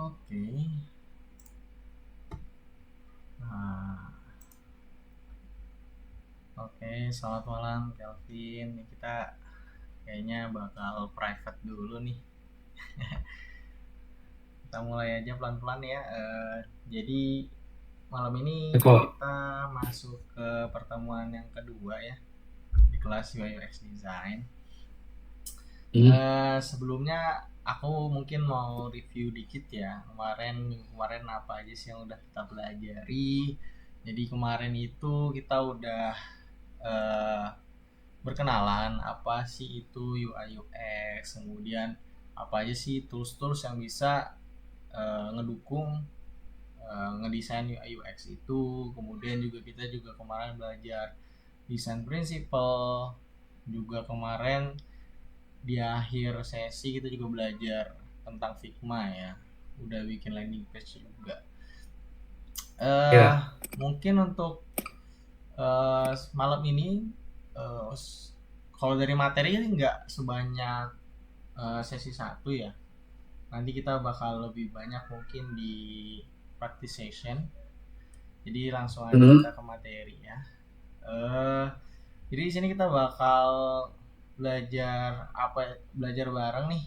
Oke. Nah, oke, selamat malam Kelvin. Nih kita kayaknya bakal private dulu nih. Kita mulai aja pelan-pelan ya. Jadi malam ini Betul. kita masuk ke pertemuan yang kedua ya di kelas UI UX Design. Hmm. Sebelumnya aku mungkin mau review dikit ya kemarin apa aja sih yang udah kita pelajari. Jadi kemarin itu kita udah eh, berkenalan apa sih itu UI UX, kemudian apa aja sih tools-tools yang bisa ngedukung ngedesain UI UX itu. Kemudian juga kita juga kemarin belajar desain principle, juga kemarin di akhir sesi kita juga belajar tentang Figma ya, udah bikin landing page juga. eh Ya. Mungkin untuk malam ini, eh, kalau dari materi nggak sebanyak sesi satu ya, nanti kita bakal lebih banyak mungkin di practice session. Jadi langsung aja Hmm. kita ke materi ya. eh jadi di sini kita bakal belajar bareng nih,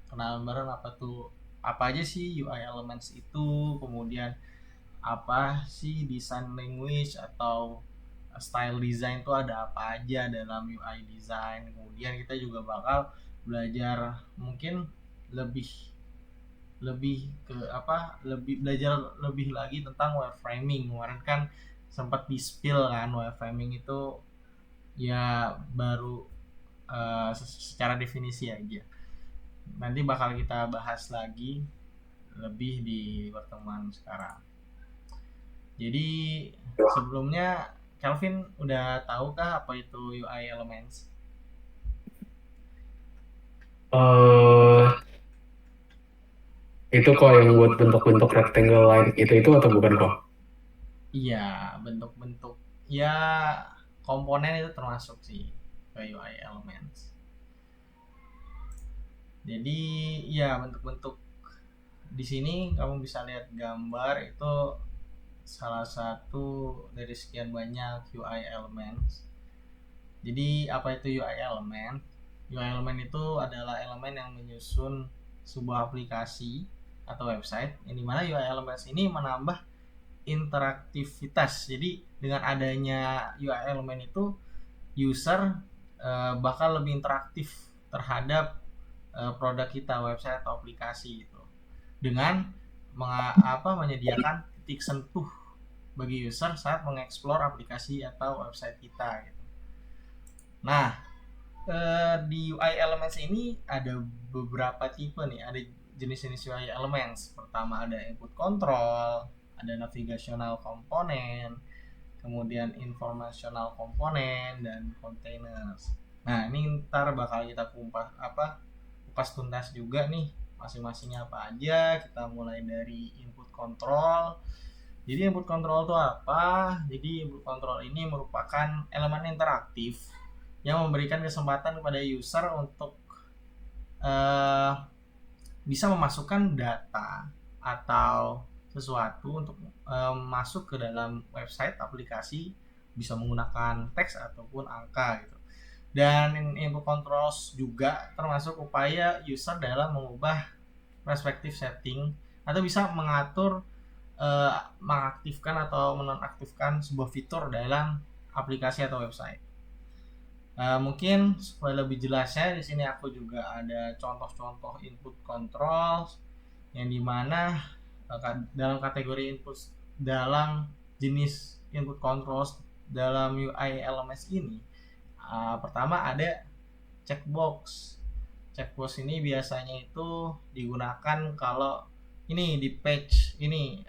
kenalan bareng apa tuh, apa aja sih UI elements itu, kemudian apa sih design language atau style design itu ada apa aja dalam UI design. Kemudian kita juga bakal belajar mungkin lebih lebih ke apa lebih belajar lebih lagi tentang wireframing. Kemarin kan sempat di spill kan, wireframing itu ya baru secara definisi aja. Nanti bakal kita bahas lagi lebih di pertemuan sekarang. Jadi sebelumnya Kelvin udah tahu kah apa itu UI Elements? eh itu kok yang buat bentuk-bentuk rectangle line itu atau bukan kok? Iya, bentuk-bentuk ya, komponen itu termasuk sih ke UI Elements. Jadi ya bentuk-bentuk di sini kamu bisa lihat gambar itu salah satu dari sekian banyak UI elements. Jadi apa itu UI element? UI element itu adalah elemen yang menyusun sebuah aplikasi atau website, yang dimana UI elements ini menambah interaktivitas. Jadi dengan adanya UI element itu, user bakal lebih interaktif terhadap produk kita, website atau aplikasi itu, dengan menyediakan titik sentuh bagi user saat mengeksplor aplikasi atau website kita gitu. Nah, di UI Elements ini ada beberapa tipe nih, ada jenis-jenis UI Elements. Pertama ada input control, ada navigational komponen, kemudian informational komponen, dan containers. Nah, ini ntar bakal kita kupas tuntas juga nih masing-masingnya apa aja. Kita mulai dari input control. Jadi input control itu apa? Jadi input control ini merupakan elemen interaktif yang memberikan kesempatan kepada user untuk eh, bisa memasukkan data atau sesuatu untuk masuk ke dalam website aplikasi, bisa menggunakan teks ataupun angka gitu. Dan input controls juga termasuk upaya user dalam mengubah perspektif setting atau bisa mengatur, mengaktifkan atau menonaktifkan sebuah fitur dalam aplikasi atau website. Mungkin supaya lebih jelasnya di sini aku juga ada contoh-contoh input controls yang dimana dalam kategori input, dalam jenis input controls dalam UI LMS ini, pertama ada checkbox. Checkbox ini biasanya itu digunakan kalau ini di page ini,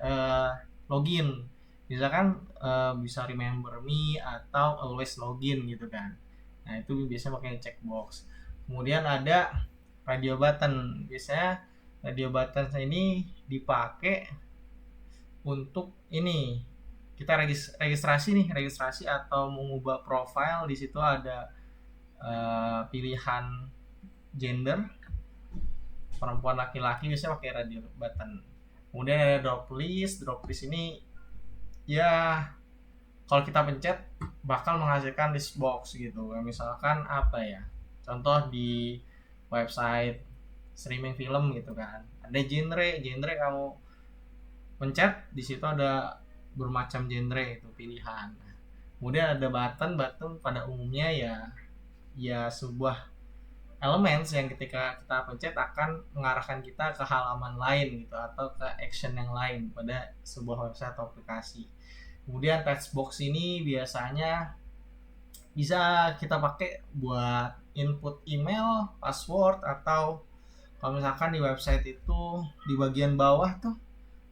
login, misalkan bisa remember me atau always login gitu kan. Nah itu biasanya pakai checkbox. Kemudian ada radio button. Biasanya radio button ini dipakai untuk ini, kita registrasi nih, registrasi atau mengubah profile. Di situ ada pilihan gender, perempuan laki-laki, biasanya pakai radio button. Kemudian ada drop list ini ya kalau kita pencet bakal menghasilkan list box gitu. Misalkan apa ya, contoh di website streaming film gitu kan, ada genre kamu pencet di situ ada bermacam genre itu pilihan. Kemudian ada button pada umumnya ya sebuah elemen yang ketika kita pencet akan mengarahkan kita ke halaman lain gitu atau ke action yang lain pada sebuah website atau aplikasi. Kemudian text box ini biasanya bisa kita pakai buat input email, password, atau kalau misalkan di website itu di bagian bawah tuh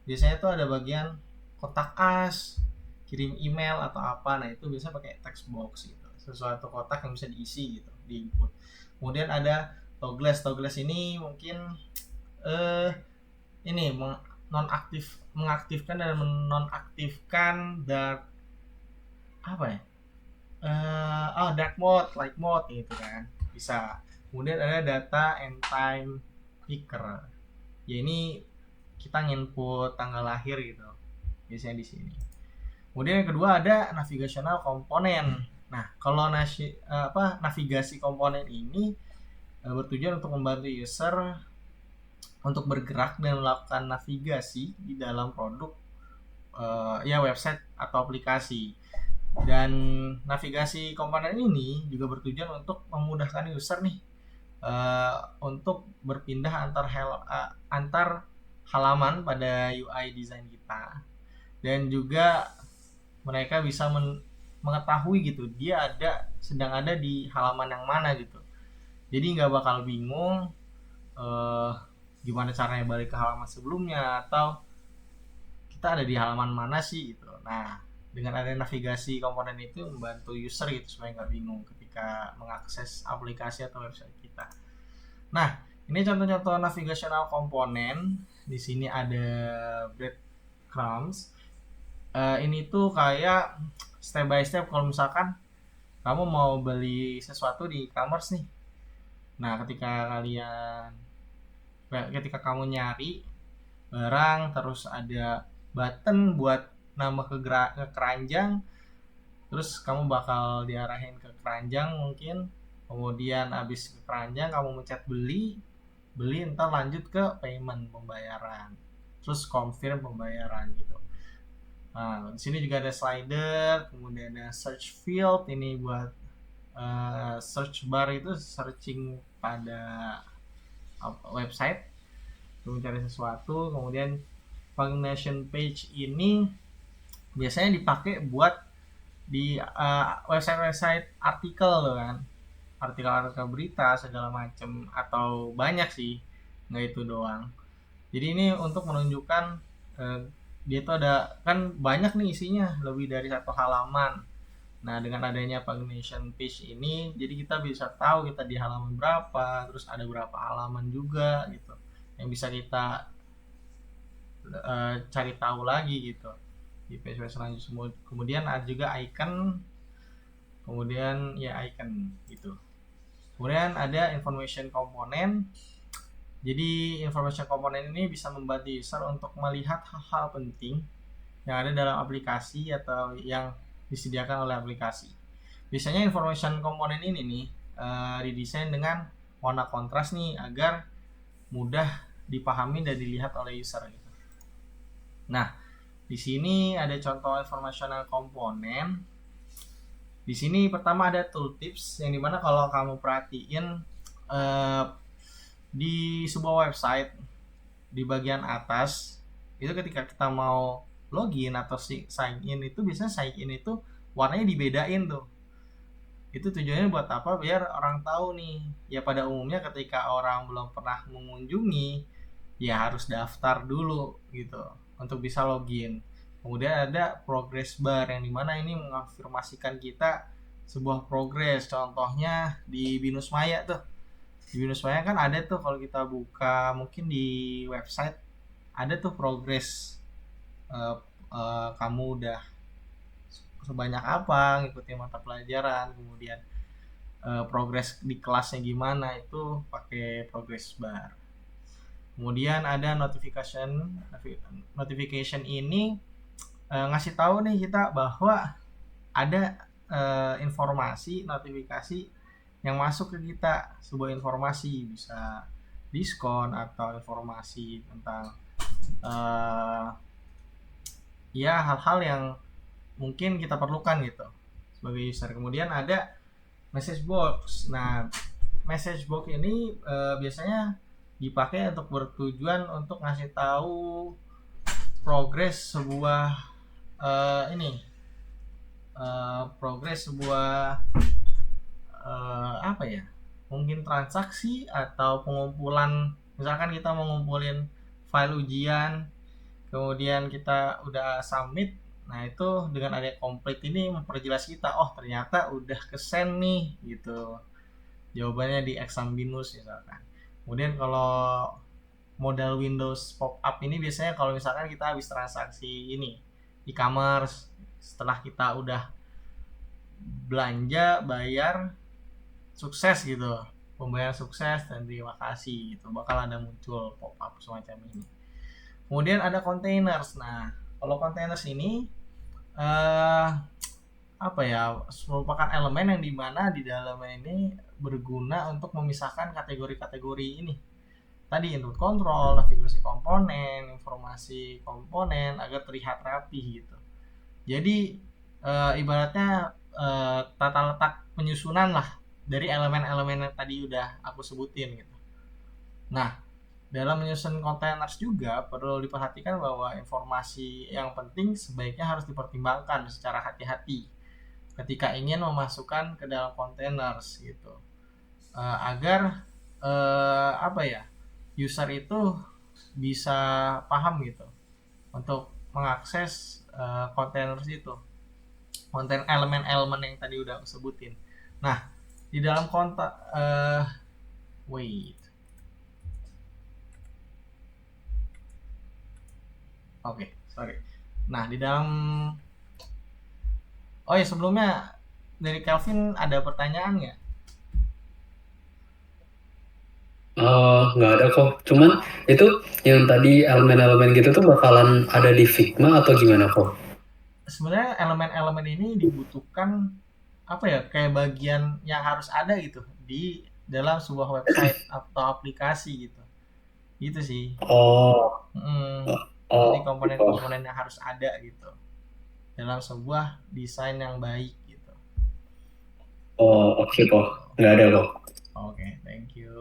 biasanya tuh ada bagian kotak as, kirim email atau apa. Nah, itu biasa pakai text box gitu. Sesuatu kotak yang bisa diisi gitu, di input. Kemudian ada toggle ini mungkin eh ini mengaktifkan dan menonaktifkan dark apa ya? Dark mode, light mode gitu kan. Bisa. Kemudian ada data and time picker. Ya ini kita nginput tanggal lahir gitu. Biasanya di sini. Kemudian yang kedua ada navigational komponen. Nah, kalau navigasi komponen ini bertujuan untuk membantu user untuk bergerak dan melakukan navigasi di dalam produk website atau aplikasi. Dan navigasi komponen ini juga bertujuan untuk memudahkan user nih untuk berpindah antar halaman pada UI design kita, dan juga mereka bisa mengetahui gitu dia sedang ada di halaman yang mana gitu. Jadi nggak bakal bingung gimana caranya balik ke halaman sebelumnya atau kita ada di halaman mana sih gitu. Nah, dengan ada navigasi komponen itu membantu user gitu supaya nggak bingung ketika mengakses aplikasi atau website kita. Nah, ini contoh-contoh navigational komponen. Di sini ada breadcrumbs. Ini tuh kayak step by step kalau misalkan kamu mau beli sesuatu di e-commerce nih. Nah, ketika kamu nyari barang, terus ada button buat nambah ke keranjang, terus kamu bakal diarahin ke keranjang mungkin. Kemudian habis ke keranjang kamu mencet beli, entar lanjut ke pembayaran, terus confirm pembayaran gitu. Nah, di sini juga ada slider, kemudian ada search field ini buat search bar itu searching pada website untuk mencari sesuatu. Kemudian function page ini biasanya dipakai buat di website artikel loh kan, artikel berita segala macam, atau banyak sih, nggak itu doang. Jadi ini untuk menunjukkan dia tuh ada kan banyak nih isinya, lebih dari satu halaman. Nah, dengan adanya function page ini jadi kita bisa tahu kita di halaman berapa, terus ada berapa halaman juga gitu yang bisa kita cari tahu lagi gitu di page selanjutnya. Kemudian ada juga icon, kemudian ya icon gitu. Kemudian ada information komponen. Jadi information komponen ini bisa membantu user untuk melihat hal-hal penting yang ada dalam aplikasi atau yang disediakan oleh aplikasi. Biasanya information komponen ini nih didesain dengan warna kontras nih agar mudah dipahami dan dilihat oleh user gitu. Nah, di sini ada contoh informational komponen. Di sini pertama ada tooltips, yang dimana kalau kamu perhatiin di sebuah website di bagian atas itu ketika kita mau login atau sign in itu biasanya sign in itu warnanya dibedain tuh. Itu tujuannya buat apa? Biar orang tahu nih. Ya pada umumnya ketika orang belum pernah mengunjungi ya harus daftar dulu gitu untuk bisa login. Kemudian ada progress bar yang dimana ini mengafirmasikan kita sebuah progress. Contohnya di Binus Maya tuh. Di Binus Maya kan ada tuh kalau kita buka mungkin di website ada tuh progress kamu udah sebanyak apa ngikutin mata pelajaran, kemudian progress di kelasnya gimana, itu pakai progress bar. Kemudian ada notification ini ngasih tahu nih kita bahwa ada informasi notifikasi yang masuk ke kita, sebuah informasi bisa diskon atau informasi tentang eh, ya hal-hal yang mungkin kita perlukan gitu sebagai user. Kemudian ada message box. Nah, message box ini biasanya dipakai untuk bertujuan untuk ngasih tahu progres sebuah progres sebuah apa ya, mungkin transaksi atau pengumpulan. Misalkan kita mau ngumpulin file ujian, kemudian kita udah submit. Nah, itu dengan ada complete ini memperjelas kita, oh ternyata udah kesend nih gitu, jawabannya di exam binus misalkan. Kemudian kalau modal Windows pop up ini biasanya kalau misalkan kita habis transaksi ini e-commerce, setelah kita udah belanja bayar sukses gitu, pembayaran sukses dan terima kasih gitu, bakal ada muncul pop up semacam ini. Kemudian ada containers. Nah, kalau containers ini eh, apa ya, merupakan elemen yang dimana di dalamnya ini berguna untuk memisahkan kategori-kategori ini tadi, input control, navigasi komponen, informasi komponen agar terlihat rapi gitu. Jadi ibaratnya tata letak penyusunan lah dari elemen-elemen yang tadi udah aku sebutin gitu. Nah, dalam menyusun containers juga perlu diperhatikan bahwa informasi yang penting sebaiknya harus dipertimbangkan secara hati-hati ketika ingin memasukkan ke dalam containers gitu. Agar apa ya, user itu bisa paham gitu untuk mengakses containers itu, konten elemen-elemen yang tadi udah aku sebutin. Nah, di dalam kontak wait. Oke, sorry. Nah, di dalam oh ya, sebelumnya dari Kelvin ada pertanyaan nggak? Nggak ada kok. Cuman itu yang tadi elemen-elemen gitu tuh bakalan ada di Figma atau gimana kok? Sebenarnya elemen-elemen ini dibutuhkan apa ya, kayak bagian yang harus ada gitu di dalam sebuah website atau aplikasi gitu. Gitu sih. Oh, Jadi oh, gitu. komponen-komponen yang harus ada gitu dalam sebuah desain yang baik gitu. Oh, oke kok. Gitu. Nggak ada kok. Oke, thank you.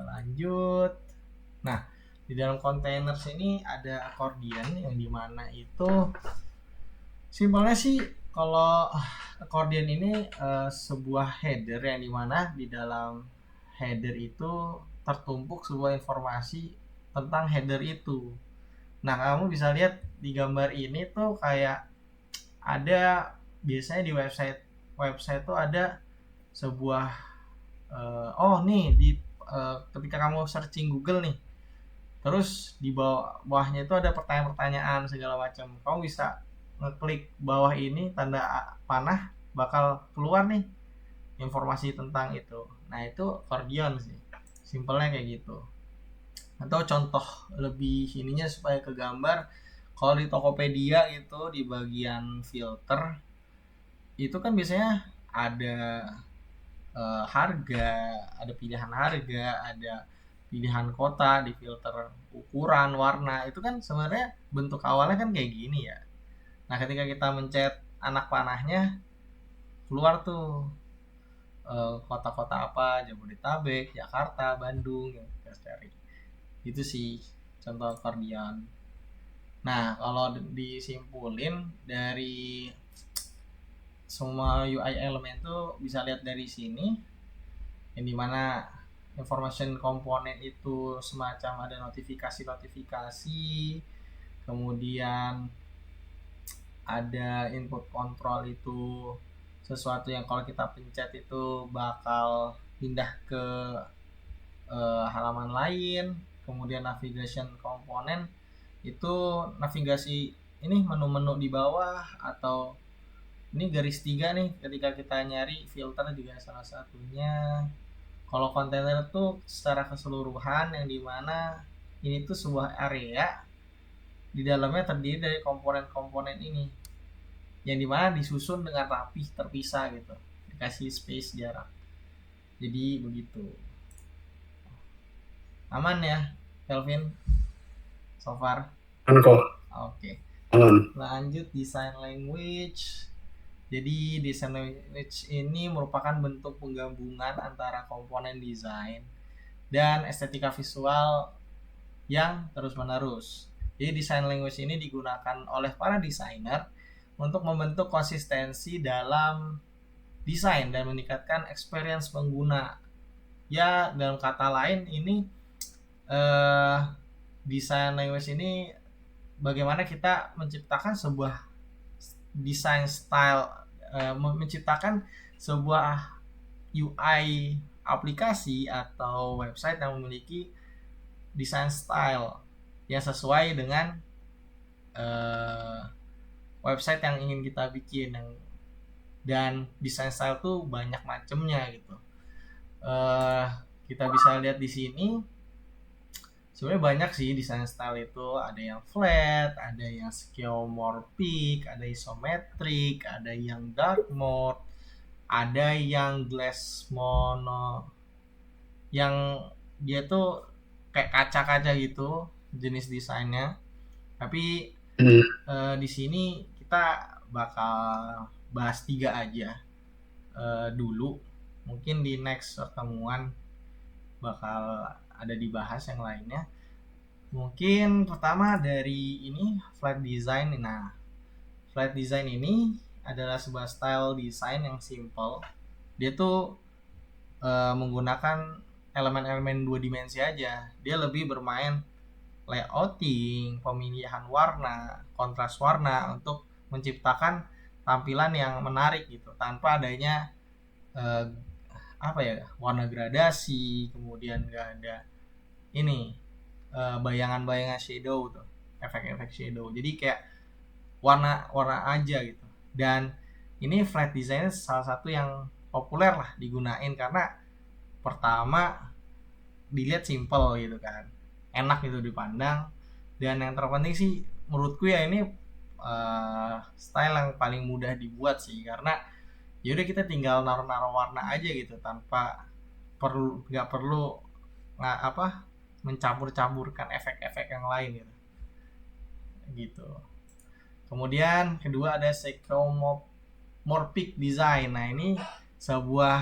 Lanjut. Nah, di dalam containers ini ada accordion yang dimana itu simpelnya sih, kalau accordion ini sebuah header yang dimana di dalam header itu tertumpuk sebuah informasi tentang header itu. Nah, kamu bisa lihat di gambar ini tuh kayak ada, biasanya di website website tuh ada sebuah oh nih di ketika kamu searching Google nih, terus di bawahnya itu ada pertanyaan-pertanyaan segala macam, kamu bisa ngeklik bawah ini tanda panah, bakal keluar nih informasi tentang itu. Nah, itu accordion sih, simpelnya kayak gitu. Atau contoh lebih ininya supaya ke gambar, kalau di Tokopedia itu di bagian filter itu kan biasanya ada harga, ada pilihan harga, ada pilihan kota, di filter ukuran, warna. Itu kan sebenarnya bentuk awalnya kan kayak gini ya. Nah, ketika kita mencet anak panahnya, keluar tuh kota-kota apa, Jabodetabek, Jakarta, Bandung yang kita cari. Itu sih contoh accordion. Nah, kalau disimpulin dari semua UI elemen tuh bisa lihat dari sini, yang dimana information komponen itu semacam ada notifikasi-notifikasi, kemudian ada input control itu sesuatu yang kalau kita pencet itu bakal pindah ke halaman lain. Kemudian navigation komponen itu navigasi ini menu-menu di bawah, atau ini garis 3 nih ketika kita nyari filter juga salah satunya. Kalau kontainer tuh secara keseluruhan yang dimana ini tuh sebuah area di dalamnya terdiri dari komponen-komponen ini yang dimana disusun dengan rapih terpisah gitu, dikasih space jarak. Jadi begitu. Aman ya Kelvin so far? Aman kok. Oke. Aman. Lanjut design language. Jadi design language ini merupakan bentuk penggabungan antara komponen desain dan estetika visual yang terus-menerus. Jadi design language ini digunakan oleh para desainer untuk membentuk konsistensi dalam desain dan meningkatkan experience pengguna. Ya, dalam kata lain ini design language ini bagaimana kita menciptakan sebuah design style, menciptakan sebuah UI aplikasi atau website yang memiliki design style yang sesuai dengan website yang ingin kita bikin. Dan design style tuh banyak macamnya gitu. Kita bisa lihat di sini sebenarnya banyak sih design style itu. Ada yang flat, ada yang skeuomorphic, ada isometric, ada yang dark mode, ada yang glass mono yang dia tuh kayak kaca-kaca gitu jenis desainnya. Tapi di sini kita bakal bahas 3 aja dulu. Mungkin di next pertemuan bakal ada dibahas yang lainnya. Mungkin pertama dari ini flat design. Nah, flat design ini adalah sebuah style design yang simple. Dia tuh menggunakan elemen-elemen 2 dimensi aja. Dia lebih bermain layouting, pemilihan warna, kontras warna untuk menciptakan tampilan yang menarik gitu tanpa adanya warna gradasi, kemudian nggak ada ini bayangan-bayangan shadow tuh, efek-efek shadow. Jadi kayak warna aja gitu. Dan ini flat design salah satu yang populer lah digunain karena pertama dilihat simple gitu kan, enak gitu dipandang, dan yang terpenting sih menurutku ya ini style yang paling mudah dibuat sih, karena yaudah kita tinggal naruh warna aja gitu tanpa nggak perlu mencampur-campurkan efek-efek yang lain gitu. Kemudian kedua ada skeuomorphic design. Nah ini sebuah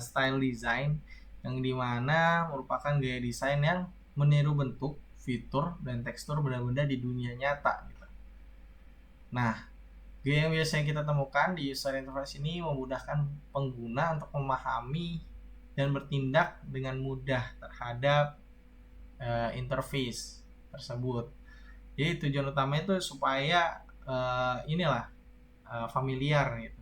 style design yang dimana merupakan gaya desain yang meniru bentuk, fitur, dan tekstur benda-benda di dunia nyata gitu. Nah, gaya yang biasanya kita temukan di user interface ini memudahkan pengguna untuk memahami dan bertindak dengan mudah terhadap interface tersebut. Jadi tujuan utamanya itu supaya familiar gitu.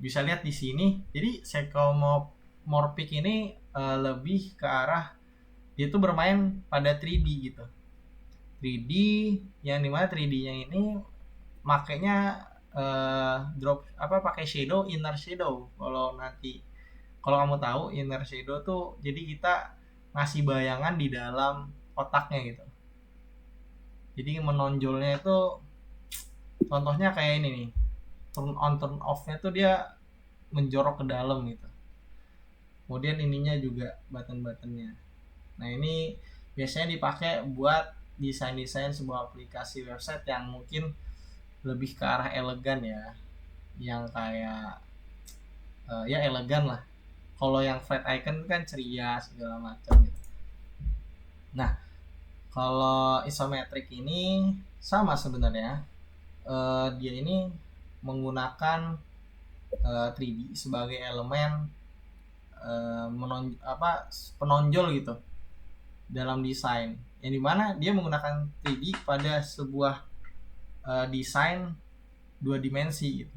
Bisa lihat di sini. Jadi skeuomorphic ini lebih ke arah dia tuh bermain pada 3D gitu. 3D yang dimana 3D-nya ini makanya pakai shadow, inner shadow. Kalau kamu tahu inner shadow tuh jadi kita ngasih bayangan di dalam otaknya gitu. Jadi menonjolnya itu contohnya kayak ini nih, turn on turn off-nya tuh dia menjorok ke dalam gitu. Kemudian ininya juga button-buttonnya. Nah ini biasanya dipakai buat desain-desain sebuah aplikasi website yang mungkin lebih ke arah elegan ya, yang kayak elegan lah. Kalau yang flat icon kan ceria segala macam gitu. Nah kalau isometric ini sama sebenarnya, dia ini menggunakan 3D sebagai elemen penonjol gitu dalam desain, yang dimana dia menggunakan 3D pada sebuah desain 2 dimensi gitu.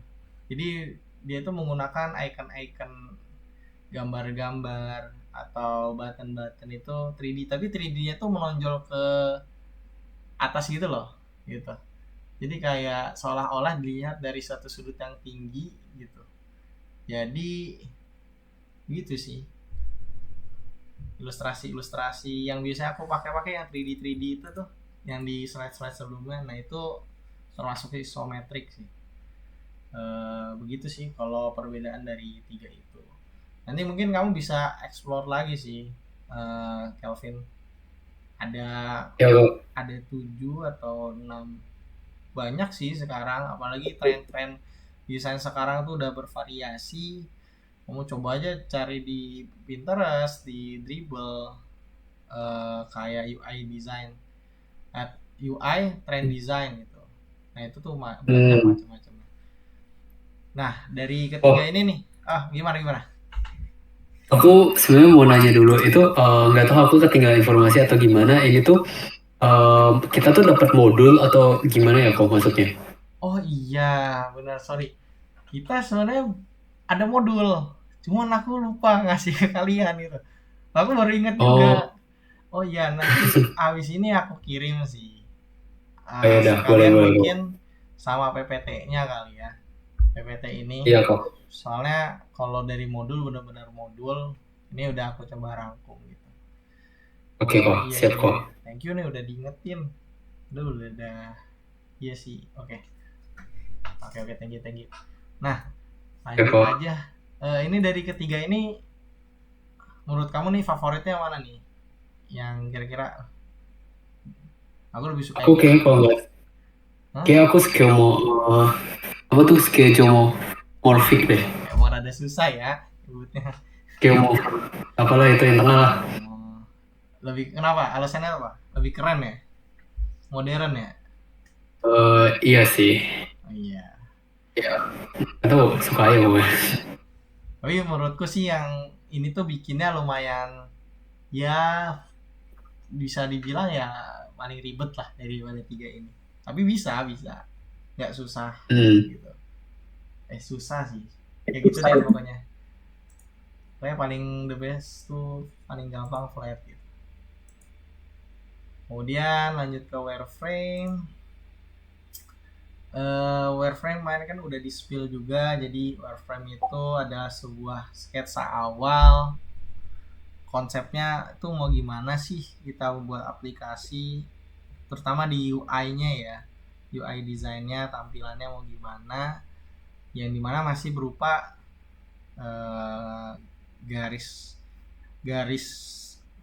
Jadi dia itu menggunakan icon-icon, gambar-gambar atau button-button itu 3D, tapi 3D-nya tuh menonjol ke atas gitu loh gitu. Jadi kayak seolah-olah dilihat dari satu sudut yang tinggi gitu. Jadi gitu sih. ilustrasi yang biasanya aku pakai yang 3D itu tuh, yang di slide sebelumnya. Nah itu termasuk isometrik sih. Begitu sih kalau perbedaan dari tiga itu. Nanti mungkin kamu bisa explore lagi sih, Kelvin. Ada Ya kok. ada 7 atau 6, banyak sih sekarang, apalagi tren-tren desain sekarang tuh udah bervariasi. Kamu coba aja cari di Pinterest, di Dribble, kayak UI design, UI trend design gitu. Nah itu tuh banyak Hmm. macam-macam. Nah dari ketiga Oh, ini nih, gimana gimana? aku sebenarnya mau nanya dulu itu nggak tahu aku ketinggalan informasi atau gimana. Ini tuh kita tuh dapat modul atau gimana ya kok maksudnya? Oh iya, benar, sorry. Kita sebenarnya ada modul, cuman aku lupa ngasih ke kalian gitu. Aku baru ingat juga. Oh, Oh iya, nanti abis ini aku kirim sih. oh ya udah boleh Sekalian boleh kok. mungkin sama PPT-nya kali ya. PPT ini. Iya kok. Soalnya kalau dari modul, benar-benar modul, ini udah aku coba rangkum gitu. Oh Oke kok, iya siap iya. kok. Thank you nih udah diingetin. Udah. Iya sih. Oke. Oke, thank you, thank you. Nah, Oke lanjut kok. aja. Ini dari ketiga ini, menurut kamu nih favoritnya yang mana nih? Yang kira-kira aku lebih suka Aku yang ini kayaknya nih. kalau nggak, Hah? kayak aku apa tuh skemomorphic deh. Emang rada susah ya sebutnya. Skemo apalah itu yang tengah lah. Oh, lebih kenapa? Alasannya apa? Lebih keren ya? Modern ya? Iya sih. Oh iya. Ya, atau suka aja gue. Tapi menurutku sih yang ini tuh bikinnya lumayan, ya bisa dibilang ya paling ribet lah dari tiga ini. Tapi bisa. Nggak susah Hmm. gitu. Susah sih. Ya gitu deh pokoknya. Pokoknya paling the best tuh paling gampang flat gitu. Kemudian lanjut ke wireframe. Wireframe kemarin kan udah di spill juga. Jadi wireframe itu adalah sebuah sketsa awal, konsepnya tuh mau gimana sih kita membuat aplikasi, terutama di UI-nya ya, UI desainnya, tampilannya mau gimana, yang dimana masih berupa eh, garis garis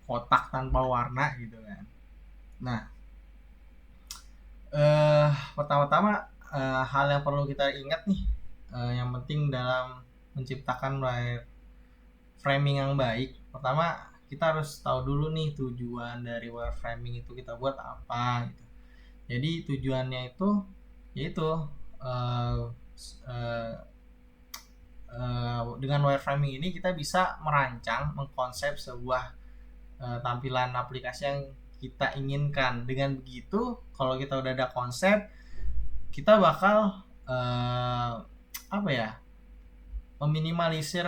kotak tanpa warna gitu kan. Nah, pertama-tama, hal yang perlu kita ingat nih, yang penting dalam menciptakan framing yang baik, pertama kita harus tahu dulu nih tujuan dari wireframing itu kita buat apa gitu. Jadi tujuannya itu yaitu, uh, uh, dengan wireframing ini kita bisa merancang, mengkonsep sebuah tampilan aplikasi yang kita inginkan. Dengan begitu, kalau kita udah ada konsep, kita bakal apa ya, meminimalisir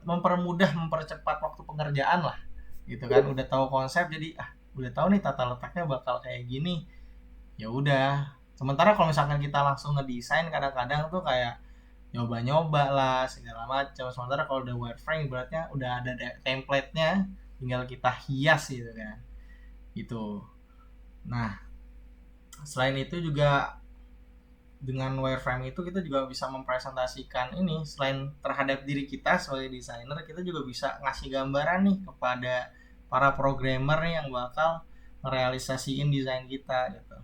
mempercepat waktu pengerjaan lah gitu kan. Udah tahu konsep, jadi udah tahu nih tata letaknya bakal kayak gini, ya udah. Sementara kalau misalkan kita langsung ngedesain, kadang-kadang tuh kayak nyoba-nyoba lah segala macam. Sementara kalau udah wireframe beratnya udah ada template-nya, tinggal kita hias gitu kan. Itu. Nah, selain itu juga dengan wireframe itu kita juga bisa mempresentasikan ini, selain terhadap diri kita sebagai desainer, kita juga bisa ngasih gambaran nih kepada para programmer yang bakal merealisasiin desain kita gitu.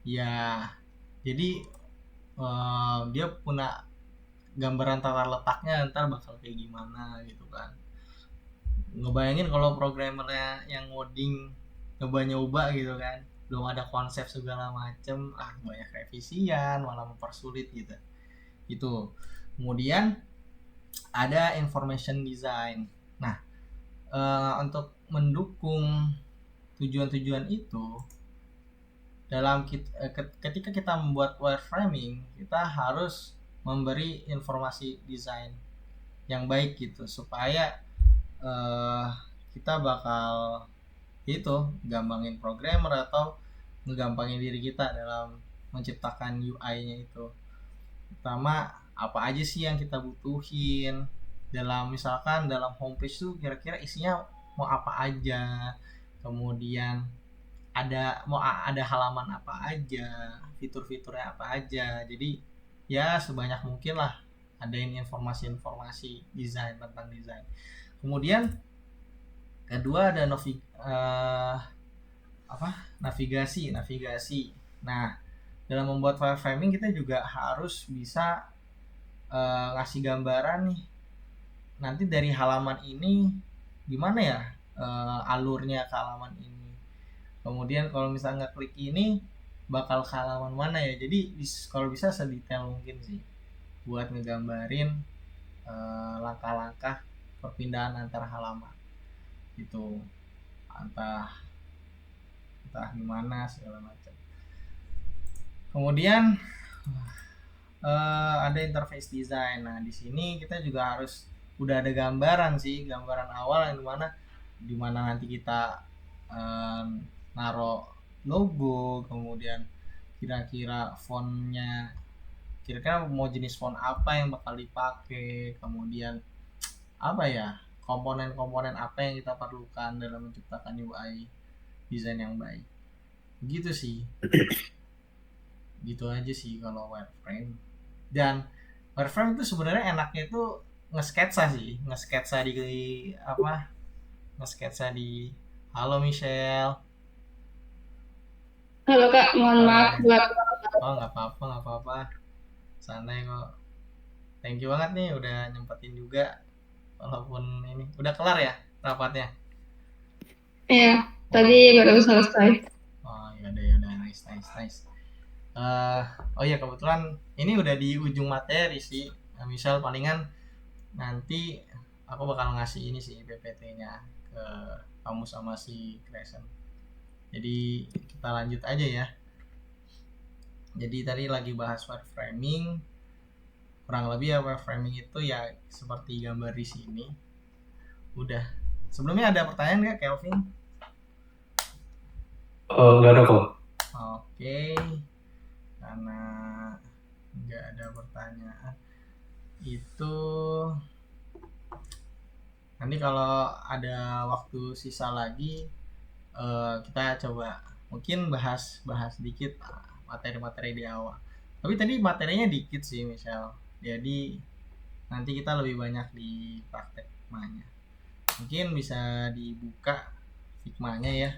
Ya, jadi dia punya gambaran tata letaknya ntar bakal kayak gimana gitu kan. Ngebayangin kalau programmernya yang ngoding nyoba-nyoba gitu kan, belum ada konsep segala macem, banyak revisian, malah mempersulit gitu. Itu. Kemudian ada information design. Nah, untuk mendukung tujuan-tujuan itu, ketika kita membuat wireframing, kita harus memberi informasi desain yang baik gitu, supaya uh, kita bakal itu gampangin programmer atau ngegampangin diri kita dalam menciptakan UI-nya itu. Pertama, apa aja sih yang kita butuhin, dalam misalkan dalam homepage tuh kira-kira isinya mau apa aja, kemudian ada halaman apa aja, fitur-fiturnya apa aja. Jadi ya sebanyak mungkin lah adain informasi-informasi desain, tentang desain. Kemudian kedua ada navigasi. Nah, dalam membuat wireframing kita juga harus bisa ngasih gambaran nih, nanti dari halaman ini gimana ya alurnya ke halaman ini, kemudian kalau misalnya klik ini bakal ke halaman mana ya. Jadi kalau bisa sedetail mungkin sih buat ngegambarin langkah-langkah perpindahan antar halaman gitu, entah entah gimana segala macam. Kemudian ada interface design. Nah, di sini kita juga harus udah ada gambaran sih, gambaran awal yang dimana nanti kita naro logo, kemudian kira-kira fontnya, kira-kira mau jenis font apa yang bakal dipakai, kemudian apa ya, komponen-komponen apa yang kita perlukan dalam menciptakan UI desain yang baik. Gitu sih. Gitu aja sih kalau wireframe. Dan wireframe itu sebenarnya enaknya itu ngesketsa sih, ngesketsa di apa? Ngesketsa di halo Michelle. Halo Kak, mohon maaf buat Oh, nggak apa-apa, nggak apa-apa. Santai kok. Thank you banget nih udah nyempetin juga. Walaupun ini udah kelar ya rapatnya. ya tadi baru selesai. Oh, ya udah, nice. Oh iya, kebetulan ini udah di ujung materi sih. Nah, misal palingan nanti aku bakal ngasih ini sih PPT-nya ke kamu sama si Crescent. Jadi kita lanjut aja ya. Jadi tadi lagi bahas wireframing. Kurang lebih ya wireframing itu ya seperti gambar di sini. Udah. Sebelumnya ada pertanyaan nggak, Kelvin? Nggak ada kok. Oke. Karena nggak ada pertanyaan itu, nanti kalau ada waktu sisa lagi kita coba mungkin bahas dikit materi-materi di awal. Tapi tadi materinya dikit sih misal, jadi nanti kita lebih banyak di praktek Figma-nya. Mungkin bisa dibuka Figma-nya ya.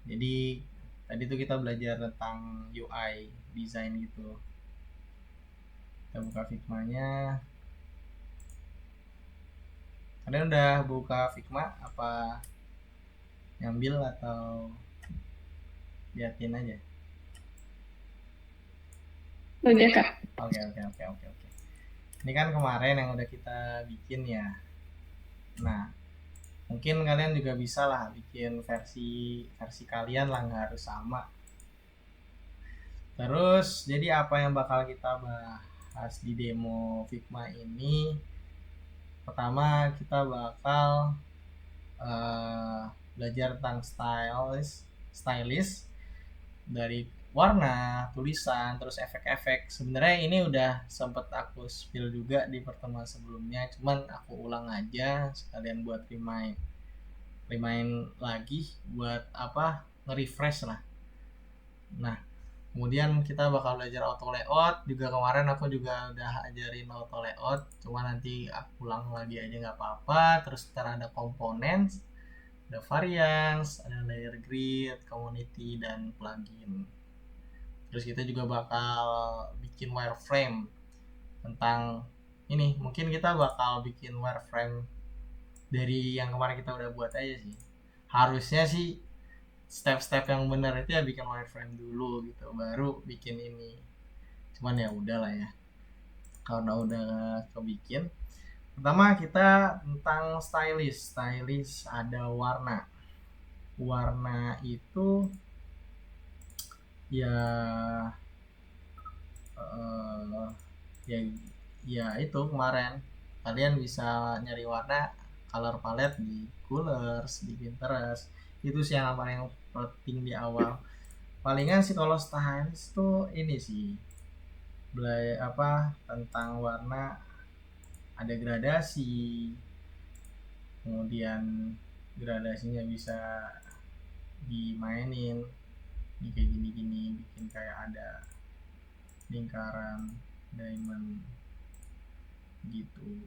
Jadi tadi tuh kita belajar tentang UI design gitu. Kita buka Figma-nya. Kalian udah buka Figma apa nyambil atau liatin aja? Udah Kak. Oke. Ini kan kemarin yang udah kita bikin ya. Nah, mungkin kalian juga bisa lah bikin versi kalian lah, nggak harus sama. Terus jadi apa yang bakal kita bahas di demo Figma ini? Pertama kita bakal belajar tentang stylist dari warna, tulisan, terus efek-efek. Sebenarnya ini udah sempet aku spill juga di pertemuan sebelumnya, cuman aku ulang aja sekalian buat remind lagi buat apa, nge-refresh lah. Nah, kemudian kita bakal belajar auto layout juga. Kemarin aku juga udah ajarin auto layout, cuma nanti aku ulang lagi aja nggak apa-apa. Terus ntar ada komponen, ada variance, ada layer grid, community, dan plugin. Terus kita juga bakal bikin wireframe tentang ini. Mungkin kita bakal bikin wireframe dari yang kemarin kita udah buat aja sih. Harusnya sih step-step yang benar itu ya bikin wireframe dulu gitu, baru bikin ini. Cuman ya udahlah ya, karena udah kebikin. Pertama kita tentang stylist ada warna itu ya ya itu kemarin kalian bisa nyari warna color palette di Colors, di Pinterest. Itu sih yang paling penting di awal. Palingan sih kalau stylist tuh ini sih tentang warna ada gradasi, kemudian gradasinya bisa dimainin ini kayak gini-gini, bikin kayak ada lingkaran diamond gitu.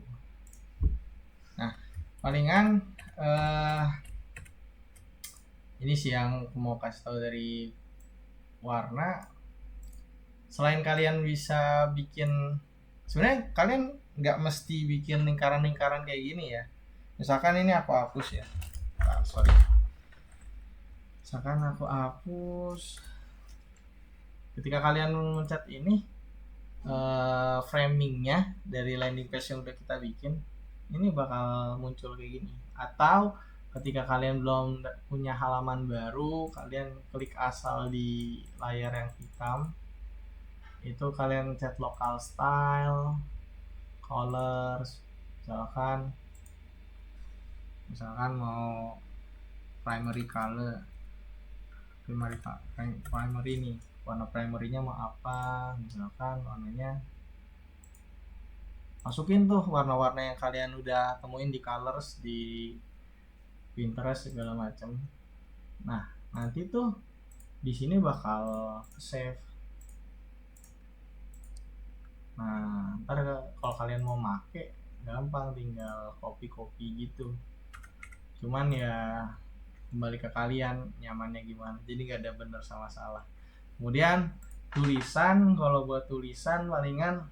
Nah, palingan ini sih yang mau kasih tahu dari warna. Selain kalian bisa bikin, sebenarnya kalian nggak mesti bikin lingkaran-lingkaran kayak gini ya. Misalkan ini aku hapus ya. Sorry. Misalkan aku hapus. Ketika kalian mencet ini, framingnya dari landing page yang udah kita bikin, ini bakal muncul kayak gini. Atau ketika kalian belum punya halaman baru, kalian klik asal di layar yang hitam, itu kalian chat local style, colors, misalkan mau primary color, primary nih, warna primary-nya mau apa, misalkan warnanya, masukin tuh warna-warna yang kalian udah temuin di colors di Pinterest segala macam. Nah, nanti tuh di sini bakal save. Nah, ntar kalau kalian mau make, gampang, tinggal copy gitu. Cuman ya kembali ke kalian nyamannya gimana, jadi nggak ada benar sama salah. Kemudian tulisan, kalau buat tulisan palingan